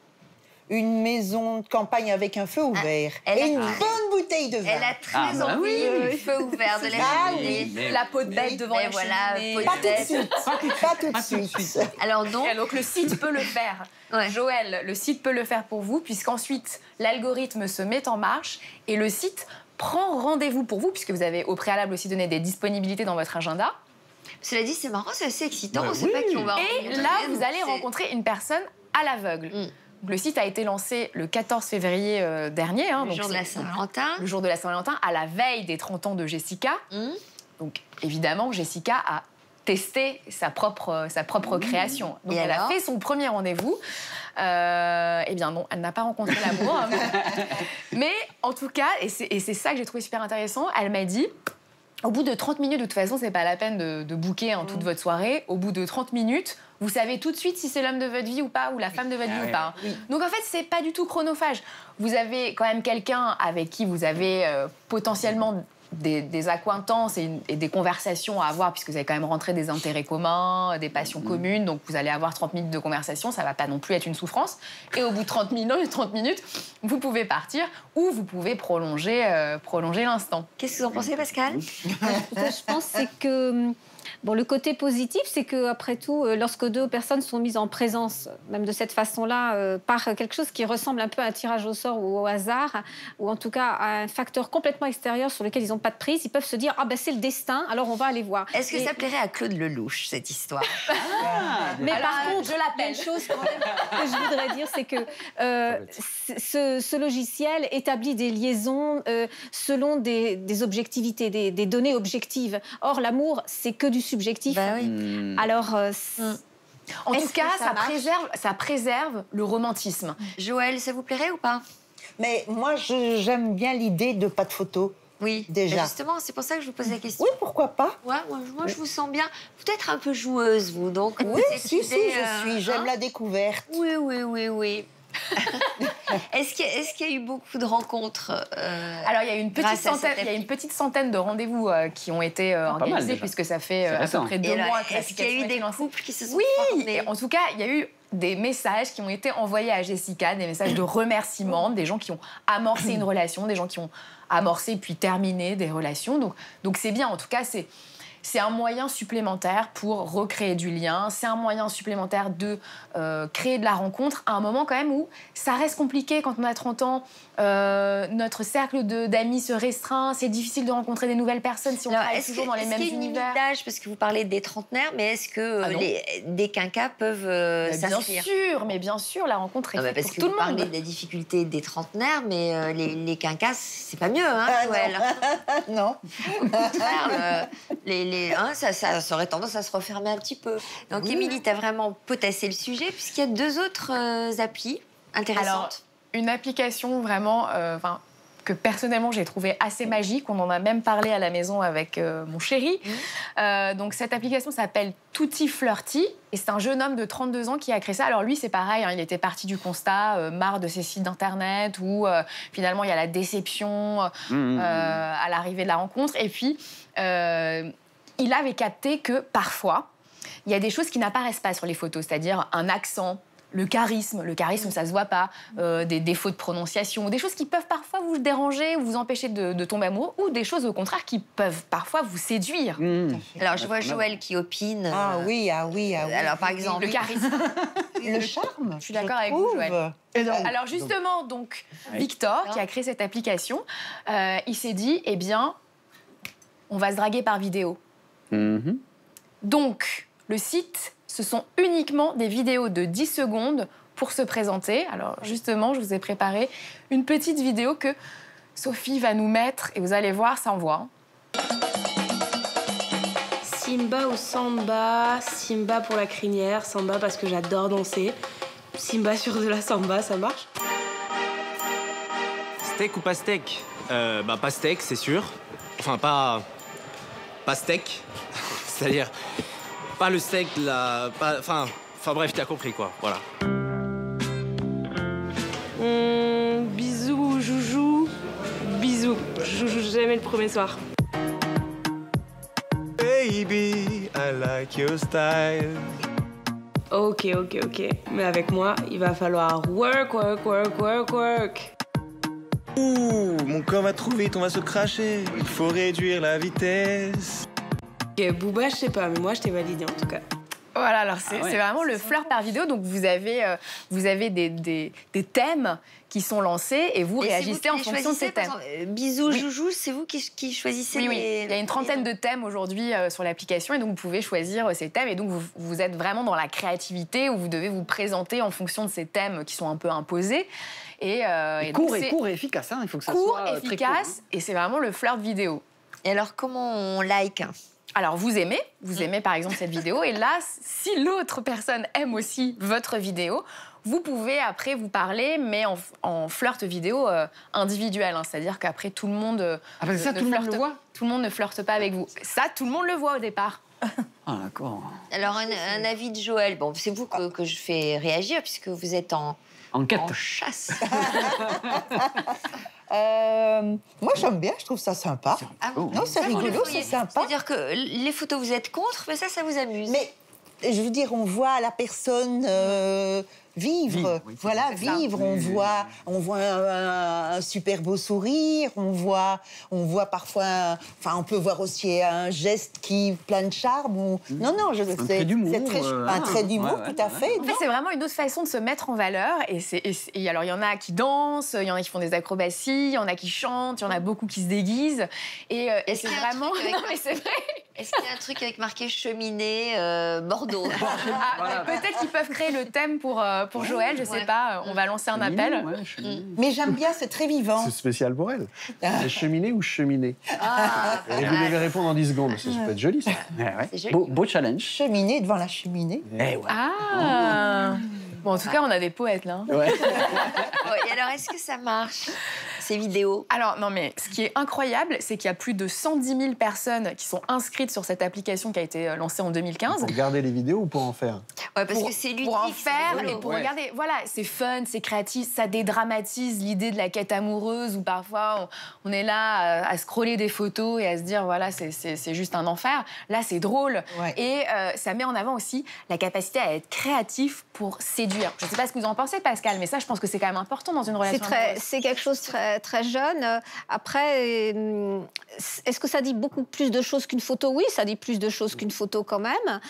Une maison de campagne avec un feu ouvert et une bonne bouteille de vin. Elle a très envie du feu ouvert, de la la peau de bête devant la cheminée. Pas tout de suite. Alors donc le site peut le faire. Joël, le site peut le faire pour vous, puisqu'ensuite l'algorithme se met en marche et le site prend rendez-vous pour vous, puisque vous avez au préalable aussi donné des disponibilités dans votre agenda. Cela dit, c'est marrant, c'est assez excitant. On ne sait pas qui on va rencontrer. Et là, vous allez rencontrer une personne à l'aveugle. Le site a été lancé le 14 février dernier. Le jour de la Saint-Valentin. Le jour de la Saint-Valentin, à la veille des 30 ans de Jessica. Donc, évidemment, Jessica a testé sa propre création. Donc, elle a fait son premier rendez-vous. Eh bien non, elle n'a pas rencontré l'amour. Mais en tout cas, et c'est ça que j'ai trouvé super intéressant, elle m'a dit... Au bout de 30 minutes, de toute façon, c'est pas la peine de booker toute votre soirée. Au bout de 30 minutes, vous savez tout de suite si c'est l'homme de votre vie ou pas, ou la femme de votre vie ou pas. Oui. Donc en fait, c'est pas du tout chronophage. Vous avez quand même quelqu'un avec qui vous avez potentiellement des accointances et des conversations à avoir, puisque vous avez quand même rentré des intérêts communs, des passions communes, donc vous allez avoir 30 minutes de conversation, ça va pas non plus être une souffrance. Et au bout de 30 minutes, vous pouvez partir ou vous pouvez prolonger l'instant. Qu'est-ce que vous en pensez, Pascal? Ce que je pense, c'est que... Bon, le côté positif, c'est qu'après tout, lorsque deux personnes sont mises en présence, même de cette façon-là, par quelque chose qui ressemble un peu à un tirage au sort ou au hasard, ou en tout cas à un facteur complètement extérieur sur lequel ils n'ont pas de prise, ils peuvent se dire « Ah ben c'est le destin, alors on va aller voir ». Est-ce que ça plairait à Claude Lelouch, cette histoire? Mais par contre, il y a une chose quand même que je voudrais dire, c'est que ce logiciel établit des liaisons selon des objectivités, des données objectives. Or, l'amour, c'est que du subjectif. Bah oui. Alors, en tout cas, ça préserve le romantisme. Joël, ça vous plairait ou pas? Mais moi, j'aime bien l'idée de pas de photos. Oui, déjà. Justement, c'est pour ça que je vous pose la question. Oui, pourquoi pas? Ouais, moi, je vous sens bien. Peut-être un peu joueuse, vous. Donc, oui, si, je suis. J'aime la découverte. Oui. Est-ce qu'il y a eu beaucoup de rencontres Alors, il y a une petite centaine de rendez-vous qui ont été organisés, puisque ça fait à peu près 2 mois que est-ce qu'il y a eu des couples qui se sont formés? En tout cas, il y a eu des messages qui ont été envoyés à Jessica, des messages de remerciement, des gens qui ont amorcé une relation, des gens qui ont amorcé puis terminé des relations. Donc c'est bien, en tout cas, c'est un moyen supplémentaire pour recréer du lien. C'est un moyen supplémentaire de créer de la rencontre à un moment quand même où ça reste compliqué quand on a 30 ans. Notre cercle d'amis se restreint. C'est difficile de rencontrer des nouvelles personnes si on travaille toujours dans les mêmes univers. Est-ce qu'il y a une limite d'âge? Parce que vous parlez des trentenaires, mais est-ce que des quinquas peuvent s'inscrire? Mais bien sûr, la rencontre est faite pour tout le monde. Vous parlez de la difficulté des trentenaires, mais les quinquas, c'est pas mieux, hein, Joël? Non. Au contraire, ça aurait tendance à se refermer un petit peu. Donc, Émilie, tu as vraiment potassé le sujet, puisqu'il y a 2 autres applis intéressantes. Alors, une application vraiment que personnellement j'ai trouvé assez magique. On en a même parlé à la maison avec mon chéri. Donc cette application s'appelle Tutti Flirty et c'est un jeune homme de 32 ans qui a créé ça. Alors lui, c'est pareil, hein, il était parti du constat, marre de ces sites d'internet où finalement il y a la déception à l'arrivée de la rencontre. Et puis il avait capté que parfois il y a des choses qui n'apparaissent pas sur les photos, c'est-à-dire un accent. Le charisme, ça se voit pas, des défauts de prononciation, des choses qui peuvent parfois vous déranger ou vous empêcher de tomber amoureux, ou des choses au contraire qui peuvent parfois vous séduire. Alors je vois Joël qui opine. Ah oui. Alors par exemple, le charisme, le charme. Je suis d'accord avec vous, Joël. Alors justement, donc Victor qui a créé cette application, il s'est dit, eh bien, on va se draguer par vidéo. Donc le site. Ce sont uniquement des vidéos de 10 secondes pour se présenter. Alors justement, je vous ai préparé une petite vidéo que Sophie va nous mettre et vous allez voir, ça envoie. Simba ou samba? Simba pour la crinière, samba parce que j'adore danser. Simba sur de la samba, ça marche? Steak ou pas steak? Pas steak, c'est sûr. Enfin, pas steak. C'est-à-dire... Pas le steak, enfin bref, t'as compris quoi, voilà. Bisous ou joujou? Bisous. Joujou jamais le premier soir. Baby, I like your style. Ok. Mais avec moi, il va falloir work. Ouh, mon corps va trop vite, on va se cracher. Il faut réduire la vitesse. Ok, Booba, je sais pas, mais moi, je t'ai validé en tout cas. Voilà, alors c'est vraiment le flirt par vidéo. Donc vous avez des thèmes qui sont lancés et vous réagissez en fonction de ces thèmes. Bisous, joujou, c'est vous qui choisissez Oui. Il y a une trentaine de thèmes aujourd'hui sur l'application et donc vous pouvez choisir ces thèmes. Et donc vous êtes vraiment dans la créativité où vous devez vous présenter en fonction de ces thèmes qui sont un peu imposés. Court et efficace, hein. Il faut que ça soit efficace, très court, hein. Et c'est vraiment le flirt vidéo. Et alors comment on like? Alors, vous aimez, vous aimez par exemple cette vidéo. Et là, si l'autre personne aime aussi votre vidéo, vous pouvez après vous parler, mais en flirt vidéo individuel. C'est-à-dire qu'après, tout le monde tout le monde le voit. Tout le monde ne flirte pas avec vous. Ça, tout le monde le voit au départ. Ah, d'accord. Alors, un avis de Joël. Bon, c'est vous que je fais réagir, puisque vous êtes en quête. En chasse. Moi, j'aime bien, je trouve ça sympa. Non, c'est rigolo, c'est sympa. C'est-à-dire que les photos, vous êtes contre, mais ça vous amuse. Mais, je veux dire, on voit la personne vivre. Voilà, vivre. On voit un super beau sourire, on voit parfois... Enfin, on peut voir aussi un geste qui plein de charme. Non, un trait d'humour. Un trait d'humour, tout à fait. En fait, c'est vraiment une autre façon de se mettre en valeur. Et alors, il y en a qui dansent, il y en a qui font des acrobaties, il y en a qui chantent, il y en a beaucoup qui se déguisent. Et c'est vraiment... Non, mais c'est vrai. Est-ce qu'il y a un truc avec marqué cheminée Bordeaux Peut-être qu'ils peuvent créer le thème pour Joël, je sais pas. On va lancer un appel. Mais j'aime bien, c'est très vivant. C'est spécial pour elle. C'est cheminée ou cheminée Et vous devez répondre en 10 secondes. Ça peut être joli, ça. Beau challenge. Cheminée devant la cheminée. Bon, en tout cas, on a des poètes, là. Et alors, est-ce que ça marche, ces vidéos? Alors, non, mais ce qui est incroyable, c'est qu'il y a plus de 110 000 personnes qui sont inscrites sur cette application qui a été lancée en 2015. Pour regarder les vidéos ou pour en faire? Ouais, parce que c'est ludique. Pour en faire et pour regarder. Voilà, c'est fun, c'est créatif, ça dédramatise l'idée de la quête amoureuse où parfois on est là à scroller des photos et à se dire, voilà, c'est juste un enfer. Là, c'est drôle. Et ça met en avant aussi la capacité à être créatif pour séduire. Je ne sais pas ce que vous en pensez, Pascal, mais ça, je pense que c'est quand même important dans une relation amoureuse. C'est quelque chose de très, très jeune. Après, est-ce que ça dit beaucoup plus de choses qu'une photo? Oui, ça dit plus de choses qu'une photo quand même.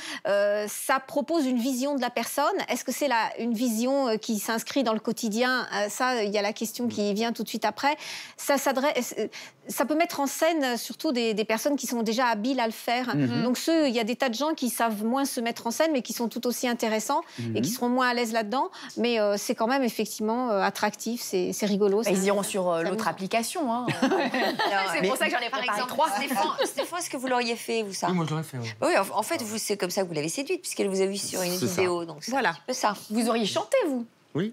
Ça propose une vision de la personne. Est-ce que c'est une vision qui s'inscrit dans le quotidien? Ça, il y a la question qui vient tout de suite après. Ça peut mettre en scène surtout des personnes qui sont déjà habiles à le faire. Donc il y a des tas de gens qui savent moins se mettre en scène, mais qui sont tout aussi intéressants et qui seront moins à l'aise là-dedans. Mais c'est quand même effectivement attractif, c'est rigolo. Ils iront sur l'autre application. Hein. C'est pour ça que j'en ai par préparé exemple 3. Stéphane, est-ce que vous l'auriez fait, vous, ça? Oui, moi, je l'aurais fait, Oui, en fait, c'est comme ça que vous l'avez séduite, puisqu'elle vous a vu sur une vidéo. Donc voilà. Un petit peu ça. Vous auriez chanté, vous? Oui.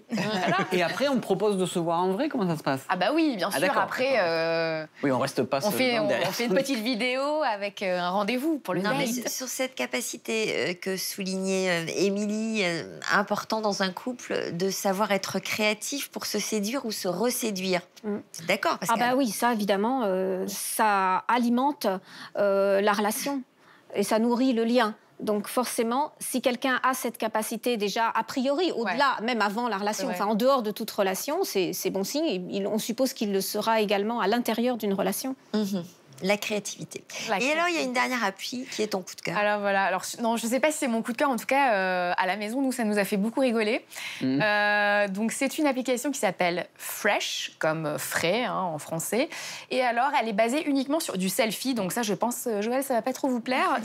Et après, on me propose de se voir en vrai? Comment ça se passe? Ah bah oui, bien sûr. Après, oui, on reste pas on fait une petite vidéo avec un rendez-vous pour le date. Mais sur cette capacité que soulignait Émilie, important dans un couple, de savoir être créatif pour se séduire ou se reséduire. D'accord, Pascal? Ah bah oui, ça évidemment, ça alimente la relation et ça nourrit le lien. Donc forcément, si quelqu'un a cette capacité déjà, a priori, au-delà, même avant la relation, enfin en dehors de toute relation, c'est bon signe. On suppose qu'il le sera également à l'intérieur d'une relation. La créativité. Et alors, il y a une dernière appui qui est ton coup de cœur. Alors voilà, non, je ne sais pas si c'est mon coup de cœur, en tout cas, à la maison, nous, ça nous a fait beaucoup rigoler. Donc c'est une application qui s'appelle Fresh, comme frais en français. Et alors, elle est basée uniquement sur du selfie. Donc ça, je pense, Joël, ça ne va pas trop vous plaire.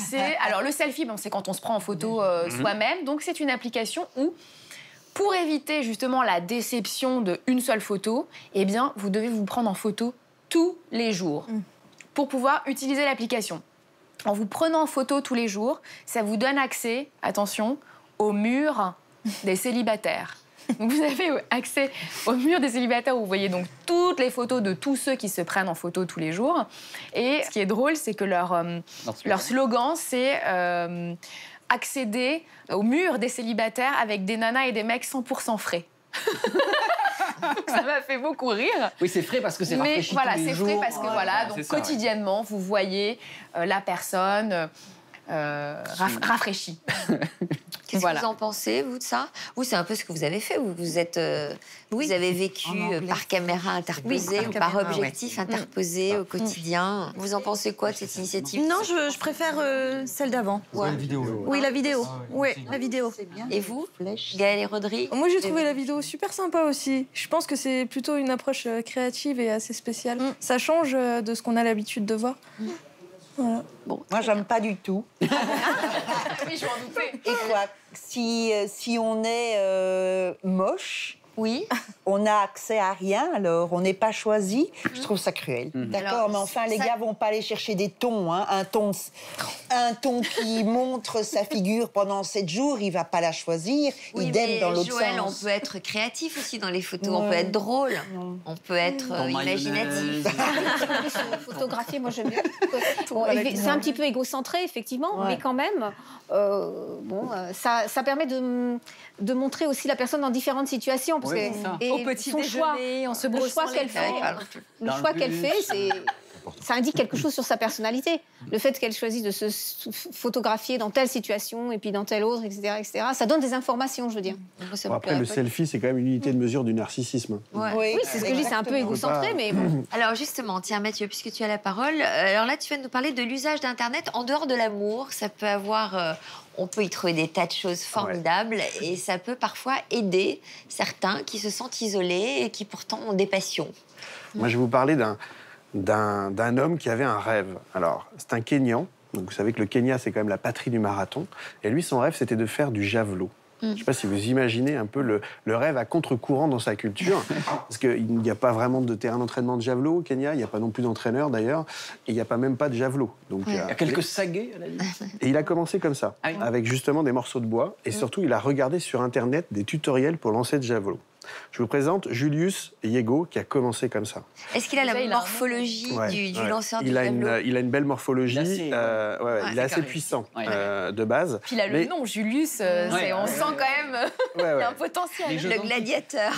Alors le selfie, c'est quand on se prend en photo soi-même. Donc c'est une application où, pour éviter justement la déception d'une seule photo, eh bien, vous devez vous prendre en photo tous les jours. Pour pouvoir utiliser l'application. En vous prenant en photo tous les jours, ça vous donne accès, attention, au mur des célibataires. Donc vous avez accès au mur des célibataires où vous voyez donc toutes les photos de tous ceux qui se prennent en photo tous les jours. Et ce qui est drôle, c'est que leur slogan, c'est accéder au mur des célibataires avec des nanas et des mecs 100% frais. Ça m'a fait beaucoup rire. Oui, c'est frais parce que c'est rafraîchi. Mais voilà, tous les jours. c'est frais parce que voilà, donc ça, quotidiennement, vous voyez la personne rafraîchie. Qu'est-ce que vous en pensez, vous, de ça? Vous, c'est un peu ce que vous avez fait. Vous avez vécu par caméra interposée ou par objectif interposé au quotidien. Vous en pensez quoi de cette initiative? Non, je préfère celle d'avant. La vidéo. Oui, la vidéo. Oui, la vidéo. Et vous, Gaëlle et Rodrigue? Moi, j'ai trouvé la vidéo super sympa aussi. Je pense que c'est plutôt une approche créative et assez spéciale. Ça change de ce qu'on a l'habitude de voir. Voilà. Bon, moi, j'aime pas du tout. Oui, je m'en doutais. Et quoi, si on est moche, Oui. On n'a accès à rien, alors on n'est pas choisi. Je trouve ça cruel. D'accord, Alors, mais enfin, les ça- gars vont pas aller chercher des tons. Hein. Un ton qui montre sa figure pendant 7 jours, il va pas la choisir. Oui, Idem mais dans l'autre Joël, sens. on peut être créatif aussi dans les photos. On peut être drôle. On peut être imaginatif. Photographier, moi j'aime bien. Bon, avec c'est moi. un petit peu égocentré, effectivement, Ouais. mais quand même, ça permet de montrer aussi la personne dans différentes situations. Parce Ouais, que, c'est ça. et Au petit son déjeuner, en se le choix brossant qu'elle les fait, dents. le choix qu'elle fait, ça indique quelque chose sur sa personnalité. Le fait qu'elle choisisse de se photographier dans telle situation et puis dans telle autre, etc., ça donne des informations, je veux dire. Bon, après, le selfie, c'est quand même une unité de mesure du narcissisme. Ouais. Oui, c'est ce que je dis, c'est un peu égocentré, mais bon. Alors justement, tiens Mathieu, puisque tu as la parole, alors là tu viens de nous parler de l'usage d'Internet en dehors de l'amour. Ça peut avoir, on peut y trouver des tas de choses formidables et ça peut parfois aider certains qui se sentent isolés et qui pourtant ont des passions. Moi, je vais vous parler d'un homme qui avait un rêve. Alors, c'est un Kényan. Donc, vous savez que le Kenya, c'est quand même la patrie du marathon. Et lui, son rêve, c'était de faire du javelot. Je ne sais pas si vous imaginez un peu le rêve à contre-courant dans sa culture, parce qu'il n'y a pas vraiment de terrain d'entraînement de javelot au Kenya, il n'y a pas non plus d'entraîneur d'ailleurs, et il n'y a pas même pas de javelot. Donc, Il y a quelques saguets à la limite. Et il a commencé comme ça, avec justement des morceaux de bois, et surtout il a regardé sur Internet des tutoriels pour lancer de javelot. Je vous présente Julius Yego, qui a commencé comme ça. Est-ce qu'il a la morphologie du lanceur du javelot? Il a une belle morphologie, Il est assez- il est assez carré. puissant de base. Puis il a le nom, Julius, on sent quand même il y a un potentiel. Le gladiateur.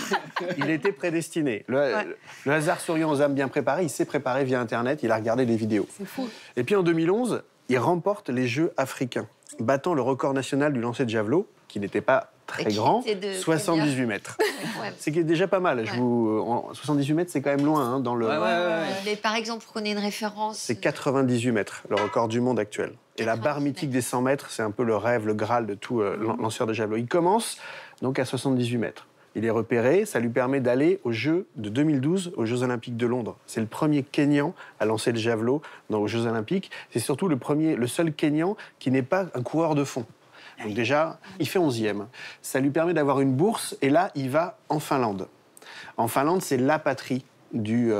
Il était prédestiné. Le hasard souriant aux âmes bien préparées, il s'est préparé via Internet, il a regardé les vidéos. C'est fou. Et puis en 2011, il remporte les Jeux africains, battant le record national du lancer de javelot, qui n'était pas très grand, 78 mètres. C'est déjà pas mal. 78 mètres, c'est quand même loin dans le... Mais par exemple, pour qu'on ait une référence... C'est 98 mètres, le record du monde actuel. Et la barre mythique des 100 mètres, c'est un peu le rêve, le graal de tout lanceur de javelot. Il commence donc à 78 mètres. Il est repéré, ça lui permet d'aller aux Jeux de 2012, aux Jeux Olympiques de Londres. C'est le premier Kényan à lancer le javelot aux Jeux Olympiques. C'est surtout le seul Kényan qui n'est pas un coureur de fond. Donc déjà, il fait 11e. Ça lui permet d'avoir une bourse, et là, il va en Finlande. En Finlande, c'est la patrie du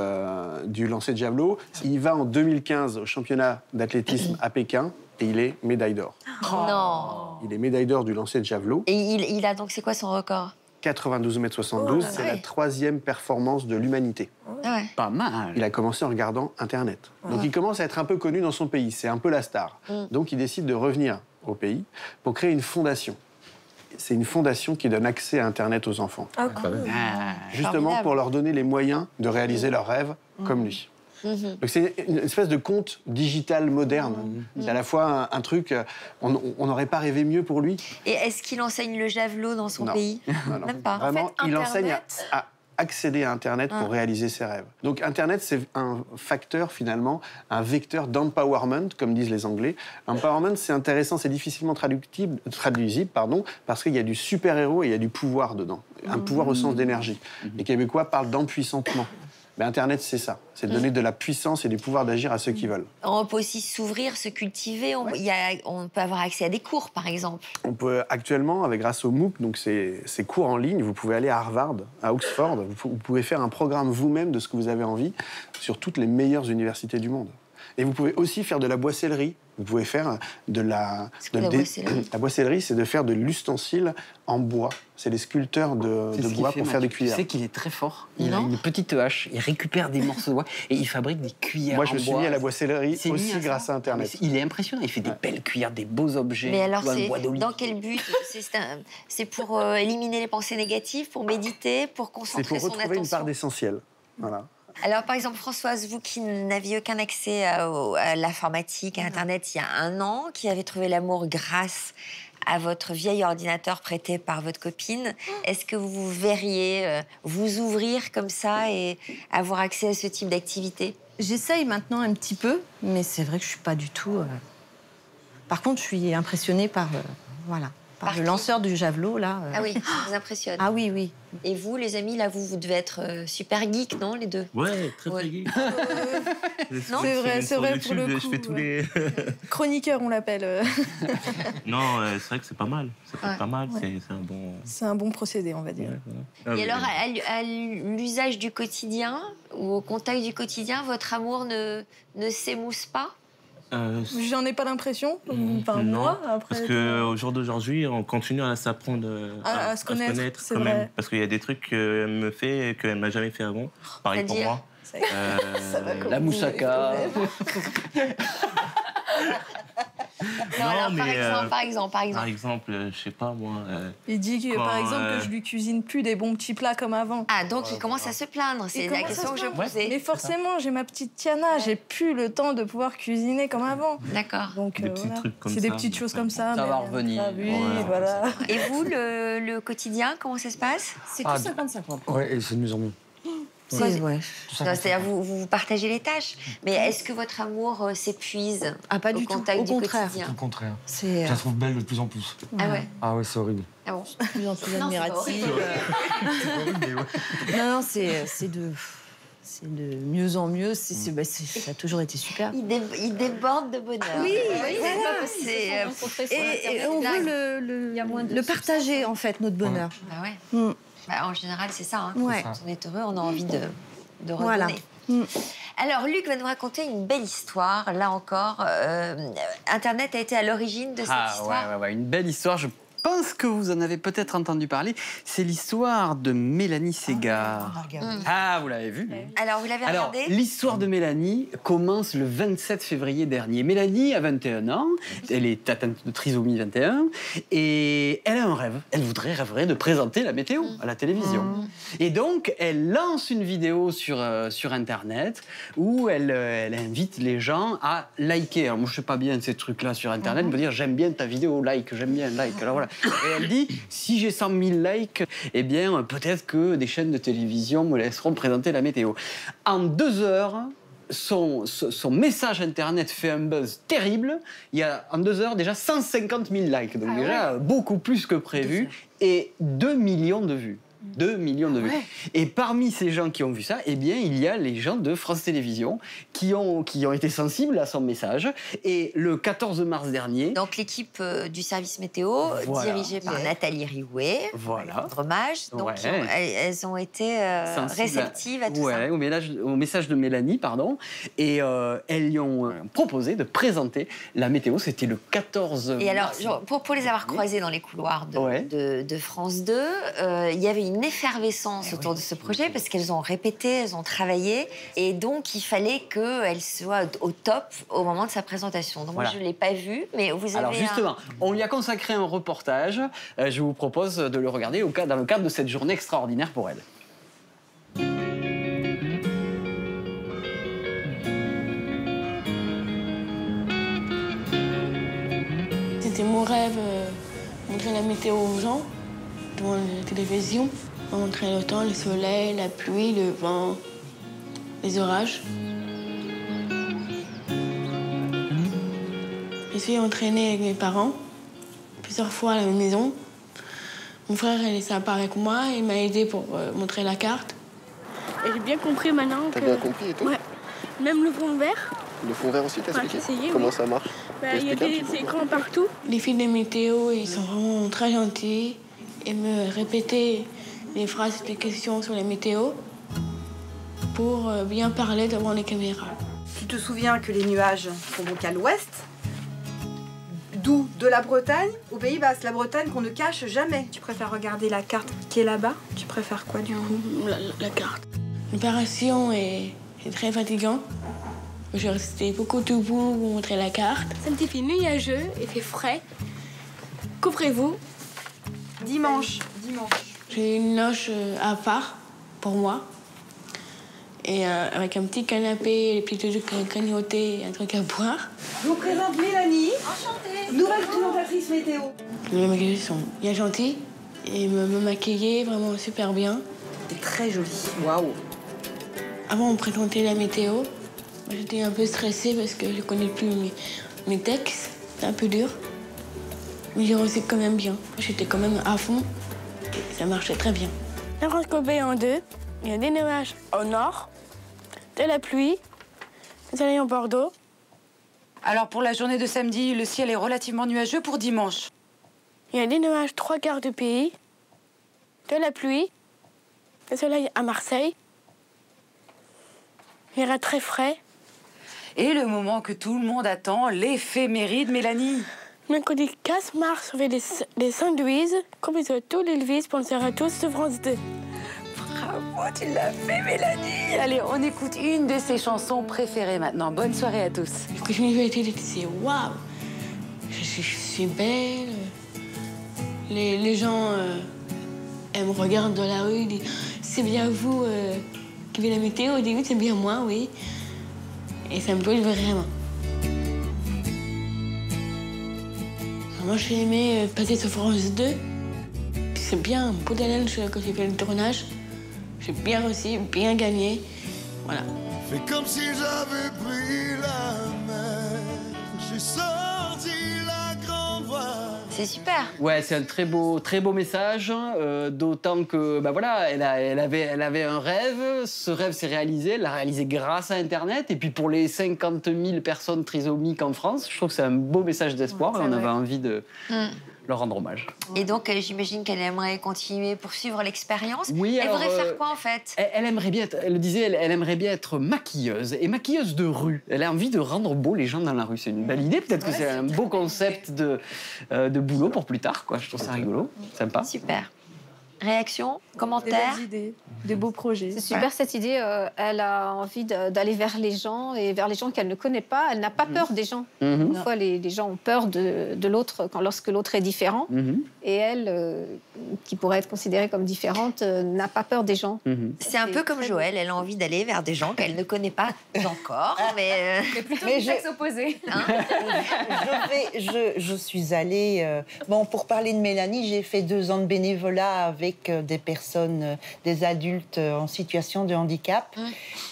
lancer de javelot. Il va en 2015 au championnat d'athlétisme à Pékin, et il est médaille d'or. Non. Il est médaille d'or du lancer de javelot. Et il a donc, c'est quoi son record? 92 mètres 72, c'est la 3e performance de l'humanité. Ouais. Pas mal. Il a commencé en regardant Internet. Donc il commence à être un peu connu dans son pays, c'est un peu la star. Donc il décide de revenir au pays pour créer une fondation. C'est une fondation qui donne accès à Internet aux enfants. Justement Formidable. pour leur donner les moyens de réaliser leurs rêves comme lui. Donc c'est une espèce de conte digital moderne. C'est à la fois un truc, on n'aurait pas rêvé mieux pour lui. Et est-ce qu'il enseigne le javelot dans son Non. pays? Non. Même pas. Vraiment, En fait, il enseigne Internet- à accéder à Internet pour réaliser ses rêves. Donc Internet, c'est un facteur finalement, un vecteur d'empowerment, comme disent les Anglais. Empowerment, c'est intéressant, c'est difficilement traduisible, parce qu'il y a du super-héros et il y a du pouvoir dedans. Un pouvoir au sens d'énergie. Les Québécois parlent d'empuissantement. Mais Internet, c'est ça. C'est de donner de la puissance et du pouvoir d'agir à ceux qui veulent. On peut aussi s'ouvrir, se cultiver. On peut avoir accès à des cours, par exemple. On peut actuellement, grâce au MOOC, donc ces cours en ligne, vous pouvez aller à Harvard, à Oxford, vous pouvez faire un programme vous-même de ce que vous avez envie sur toutes les meilleures universités du monde. Et vous pouvez aussi faire de la boissellerie. Vous pouvez faire de la... boissellerie ? La boissellerie, c'est de faire de l'ustensile en bois. C'est les sculpteurs de bois pour faire des cuillères. Tu sais qu'il est très fort. Il a une petite hache, il récupère des morceaux de bois et il fabrique des cuillères Moi, je me en suis bois. mis à la boissellerie C'est aussi lié à ça. grâce à Internet. Il est impressionnant. Il fait des belles cuillères, des beaux objets. Mais alors, tu vois, le bois d'olive. dans quel but? C'est pour éliminer les pensées négatives, pour méditer, pour C'est concentrer pour son retrouver attention? une part d'essentielle. Voilà. Alors, par exemple, Françoise, vous qui n'aviez aucun accès à l'informatique, à Internet il y a un an, qui avez trouvé l'amour grâce à votre vieil ordinateur prêté par votre copine, est-ce que vous verriez vous ouvrir comme ça et avoir accès à ce type d'activité? J'essaye maintenant un petit peu, mais c'est vrai que je suis pas du tout... Par contre, je suis impressionnée par... voilà. par le lanceur du javelot, là. Ah oui, ça vous impressionne. Ah oui, oui. Et vous, les amis, là, vous devez être super geek, non, les deux? Ouais, très geek. Non, c'est vrai pour le coup. Je fais tous les... Chroniqueur, on l'appelle. Non, c'est vrai que c'est pas mal. C'est pas mal, c'est un bon... C'est un bon procédé, on va dire. Et alors, à l'usage du quotidien ou au contact du quotidien, votre amour ne s'émousse pas? J'en ai pas l'impression. Enfin, non, moi, après. parce qu'au jour d'aujourd'hui, on continue à s'apprendre à se connaître quand même. Parce qu'il y a des trucs qu'elle me fait et qu'elle m'a jamais fait avant. Pareil pour moi. La moussaka. Non, alors, par exemple. Par exemple, je sais pas moi. Il dit que, par exemple, que je lui cuisine plus des bons petits plats comme avant. Ah, donc il commence à se plaindre. C'est la question que je posais. Mais forcément, j'ai ma petite Tiana, j'ai plus le temps de pouvoir cuisiner comme avant. D'accord. Donc des petits trucs comme c'est ça. des petites choses comme ça. Ça va revenir. Oui, voilà. Et vous, le quotidien, comment ça se passe? C'est tout 50-50. Ouais, et c'est de mieux en mieux. C'est-à-dire vous partagez les tâches. Mais est-ce que votre amour s'épuise pas du au contact du quotidien? Au contraire. Je la trouve belle de plus en plus. Ah ouais? Ah ouais, c'est horrible. Ah bon? De plus en plus admirative. Non, c'est de mieux en mieux. Ça a toujours été super. Il déborde de bonheur. Oui, c'est et on veut le partager, en fait, notre bonheur. Ah ouais. En général, c'est ça. Hein. Ouais. Quand on est heureux, on a envie de redonner. Voilà. Alors, Luc va nous raconter une belle histoire. Là encore, Internet a été à l'origine de cette histoire. Ouais, une belle histoire. Je pense que vous en avez peut-être entendu parler. C'est l'histoire de Mélanie Ségard. Vous l'avez vu? Alors, vous l'avez regardé? L'histoire de Mélanie commence le 27 février dernier. Mélanie a 21 ans. Elle est atteinte de trisomie 21. Et elle a un rêve. Elle rêverait de présenter la météo à la télévision. Et donc, elle lance une vidéo sur Internet où elle invite les gens à liker. Alors, moi, je ne sais pas bien ces trucs-là sur Internet. Elle me dire, j'aime bien ta vidéo, j'aime bien, like. Alors voilà. Et elle dit, si j'ai 100 000 likes, eh bien, peut-être que des chaînes de télévision me laisseront présenter la météo. En 2 heures, son message Internet fait un buzz terrible. Il y a, en 2 heures, déjà 150 000 likes. Donc déjà, beaucoup plus que prévu. Et 2 millions de vues. 2 millions de vues. Et parmi ces gens qui ont vu ça, eh bien, il y a les gens de France Télévisions qui ont été sensibles à son message. Et le 14 mars dernier... Donc, l'équipe du service météo, dirigée par Nathalie Riouet, hommage. Donc, elles ont été réceptives à tout ça. Au message de Mélanie, pardon. Et elles lui ont proposé de présenter la météo. C'était le 14 mars. Et alors, pour les avoir croisés dans les couloirs de France 2, il y avait une effervescence autour de ce projet parce qu'elles ont répété, elles ont travaillé et donc il fallait qu'elles soient au top au moment de sa présentation. Donc moi je ne l'ai pas vu, mais vous avez... Alors justement, on lui a consacré un reportage. Je vous propose de le regarder dans le cadre de cette journée extraordinaire pour elle. C'était mon rêve, montrer la météo aux gens devant la télévision. On montrait le temps, le soleil, la pluie, le vent, les orages. Je suis entraînée avec mes parents plusieurs fois à la maison. Mon frère est sympa avec moi, il m'a aidé pour montrer la carte. Et j'ai bien compris maintenant que... T'as bien compris et tout? Ouais. Même le fond vert. Le fond vert aussi, t'as expliqué? Essayé, Comment ça marche? Il y a des écrans partout. Les filles de météo, ils sont vraiment très gentils. Ils me répétaient les phrases, les questions sur les météos pour bien parler devant les caméras. Tu te souviens que les nuages sont donc à l'ouest, d'où de la Bretagne au Pays Basque. La Bretagne qu'on ne cache jamais. Tu préfères regarder la carte qui est là-bas? Tu préfères quoi du coup? La carte. L'opération est très fatigante. Je suis restée beaucoup debout pour montrer la carte. Ça me fait nuageux, il fait frais. Couvrez-vous. Dimanche. J'ai une loge à part pour moi. Et avec un petit canapé, des petits trucs à grignoter, un truc à boire. Je vous présente Mélanie. Enchantée. Nouvelle présentatrice météo. Les maquilleuses sont bien gentilles et me maquillaient vraiment super bien. C'est très joli. Waouh. Avant, on présentait la météo. J'étais un peu stressée parce que je ne connais plus mes textes. C'est un peu dur. Mais j'ai réussi quand même bien. J'étais quand même à fond et ça marchait très bien. La France coupée en deux. Il y a des nuages au nord, de la pluie, le soleil en Bordeaux. Alors pour la journée de samedi, le ciel est relativement nuageux pour dimanche. Il y a des nuages 3/4 du pays, de la pluie, le soleil à Marseille. Il ira très frais. Et le moment que tout le monde attend, l'éphéméride, Mélanie. Mercredi 15 mars, on fait des sandwiches, comme ils ont tous les leviers, sponsors à tous de France 2. Bravo, tu l'as fait, Mélanie. Allez, on écoute une de ses chansons préférées maintenant. Bonne soirée à tous. Ce que je me suis dit, c'est waouh, je suis belle. Les gens, elles me regardent dans la rue, ils disent c'est bien vous qui faites la météo. Au début, c'est bien moi, oui. Et ça me plaît vraiment. Moi, j'ai aimé passer sur France 2. C'est bien, pour Daniel, quand j'ai fait le tournage, j'ai bien réussi, bien gagné. Voilà. Fais comme si j'avais pris la mer, j'ai sorti la grande voile. C'est super. Ouais, c'est un très beau message, d'autant que, bah voilà, elle avait un rêve, ce rêve s'est réalisé, elle l'a réalisé grâce à Internet, et puis pour les 50 000 personnes trisomiques en France, je trouve que c'est un beau message d'espoir, et on avait envie de leur rendre hommage. Et donc, j'imagine qu'elle aimerait continuer, poursuivre l'expérience. Oui, elle alors, voudrait faire quoi, en fait? Elle aimerait bien, elle le disait, elle aimerait bien être maquilleuse, et maquilleuse de rue. Elle a envie de rendre beau les gens dans la rue. C'est une belle idée, peut-être que c'est un beau concept de boulot pour plus tard, quoi. Je trouve ça rigolo, sympa. Super. Réaction, commentaire? Des idées, des beaux projets. C'est super cette idée. Elle a envie d'aller vers les gens et vers les gens qu'elle ne connaît pas. Elle n'a pas peur des gens. Parfois, les gens ont peur de l'autre lorsque l'autre est différent. Et elle, qui pourrait être considérée comme différente, n'a pas peur des gens. C'est un peu comme Joël. Elle a envie d'aller vers des gens qu'elle ne connaît pas encore, mais plutôt du sexe opposé. Je suis allée... Bon, pour parler de Mélanie, j'ai fait 2 ans de bénévolat avec des personnes, des adultes en situation de handicap.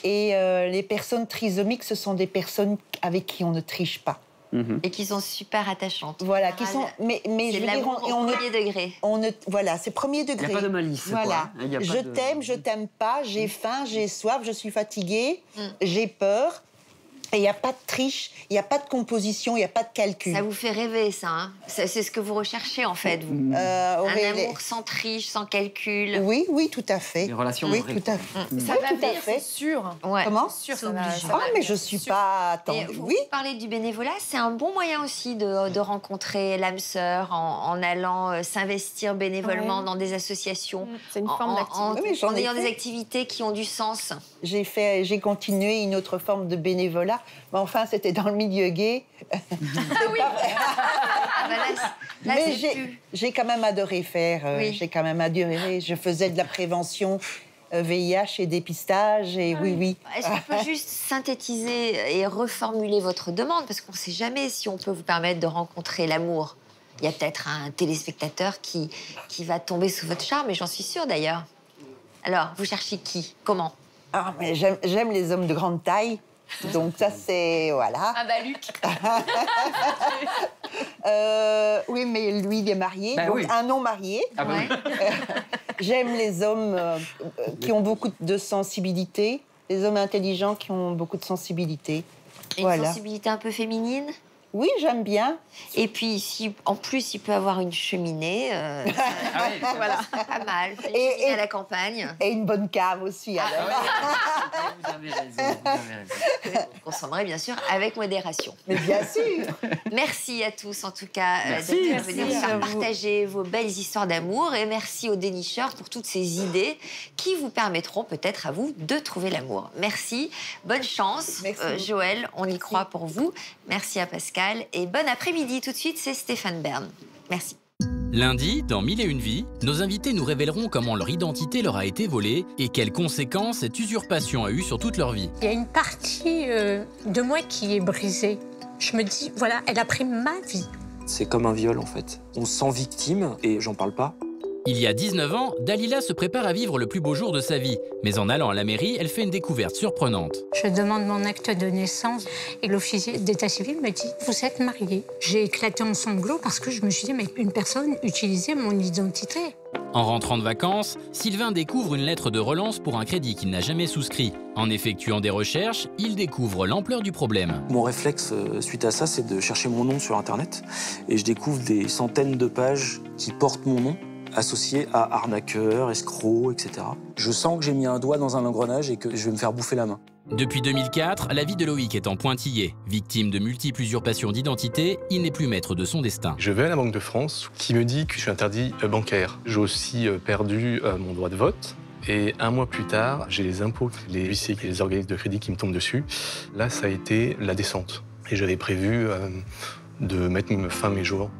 Et les personnes trisomiques, ce sont des personnes avec qui on ne triche pas. Et qui sont super attachantes. Voilà, qui sont... Mais c'est je veux dire, l'amour au premier degré. Voilà, c'est premier degré. Il n'y a pas de malice. Voilà. Quoi, hein, je t'aime pas, j'ai faim, j'ai soif, je suis fatiguée, j'ai peur. Et il n'y a pas de triche, il n'y a pas de composition, il n'y a pas de calcul. Ça vous fait rêver, ça, hein? C'est ce que vous recherchez, en fait, vous. Un amour sans triche, sans calcul. Oui, oui, tout à fait. Les relations oui, vraies. tout à fait. Ça va venir, c'est sûr. Ouais. Comment? C'est sûr, C'est ça va, obligé. ça va mais je suis pas... Attends, vous parlez du bénévolat, c'est un bon moyen aussi de rencontrer l'âme sœur en allant s'investir bénévolement dans des associations. C'est une forme d'activité. En ayant des activités qui ont du sens. J'ai continué une autre forme de bénévolat, mais enfin, c'était dans le milieu gay. Oui. Là, mais j'ai quand même adoré faire. Oui. J'ai quand même adoré. Je faisais de la prévention VIH et dépistage. Et oui. Est-ce qu'on peut juste synthétiser et reformuler votre demande? Parce qu'on ne sait jamais si on peut vous permettre de rencontrer l'amour. Il y a peut-être un téléspectateur qui va tomber sous votre charme, et j'en suis sûre d'ailleurs. Alors, vous cherchez qui? Comment? Ah, mais j'aime les hommes de grande taille. Donc ça, c'est... Voilà. Ah bah, Luc. Oui, mais lui, il est marié. Ben donc oui. un non marié. Ah bah oui. J'aime les hommes qui ont beaucoup de sensibilité. Les hommes intelligents qui ont beaucoup de sensibilité. Et une sensibilité un peu féminine? Oui, j'aime bien. Et puis, si, en plus, il peut avoir une cheminée, voilà, pas mal. Et à la campagne. Et une bonne cave aussi, alors. Vous avez raison. On consommerait, bien sûr, avec modération. Mais bien sûr. Merci à tous, en tout cas, Merci. d'être venus nous faire partager vos belles histoires d'amour. Et merci aux dénicheurs pour toutes ces idées qui vous permettront peut-être à vous de trouver l'amour. Merci. Bonne chance, Joël. On y croit pour vous. Merci à Pascal. Et bon après-midi. Tout de suite, c'est Stéphane Bern. Merci. Lundi, dans 1001 vies, nos invités nous révéleront comment leur identité leur a été volée et quelles conséquences cette usurpation a eu sur toute leur vie. Il y a une partie de moi qui est brisée. Je me dis, voilà, elle a pris ma vie. C'est comme un viol, en fait. On se sent victime et j'en parle pas. Il y a 19 ans, Dalila se prépare à vivre le plus beau jour de sa vie. Mais en allant à la mairie, elle fait une découverte surprenante. Je demande mon acte de naissance et l'officier d'état civil me dit « Vous êtes mariée ». J'ai éclaté en sanglots parce que je me suis dit « Mais une personne utilisait mon identité ». En rentrant de vacances, Sylvain découvre une lettre de relance pour un crédit qu'il n'a jamais souscrit. En effectuant des recherches, il découvre l'ampleur du problème. Mon réflexe suite à ça, c'est de chercher mon nom sur Internet. Et je découvre des centaines de pages qui portent mon nom, associés à arnaqueurs, escrocs, etc. Je sens que j'ai mis un doigt dans un engrenage et que je vais me faire bouffer la main. Depuis 2004, la vie de Loïc est en pointillé. Victime de multiples usurpations d'identité, il n'est plus maître de son destin. Je vais à la Banque de France qui me dit que je suis interdit bancaire. J'ai aussi perdu mon droit de vote. Et un mois plus tard, j'ai les impôts, les huissiers et les organismes de crédit qui me tombent dessus. Là, ça a été la descente. Et j'avais prévu de mettre fin à mes jours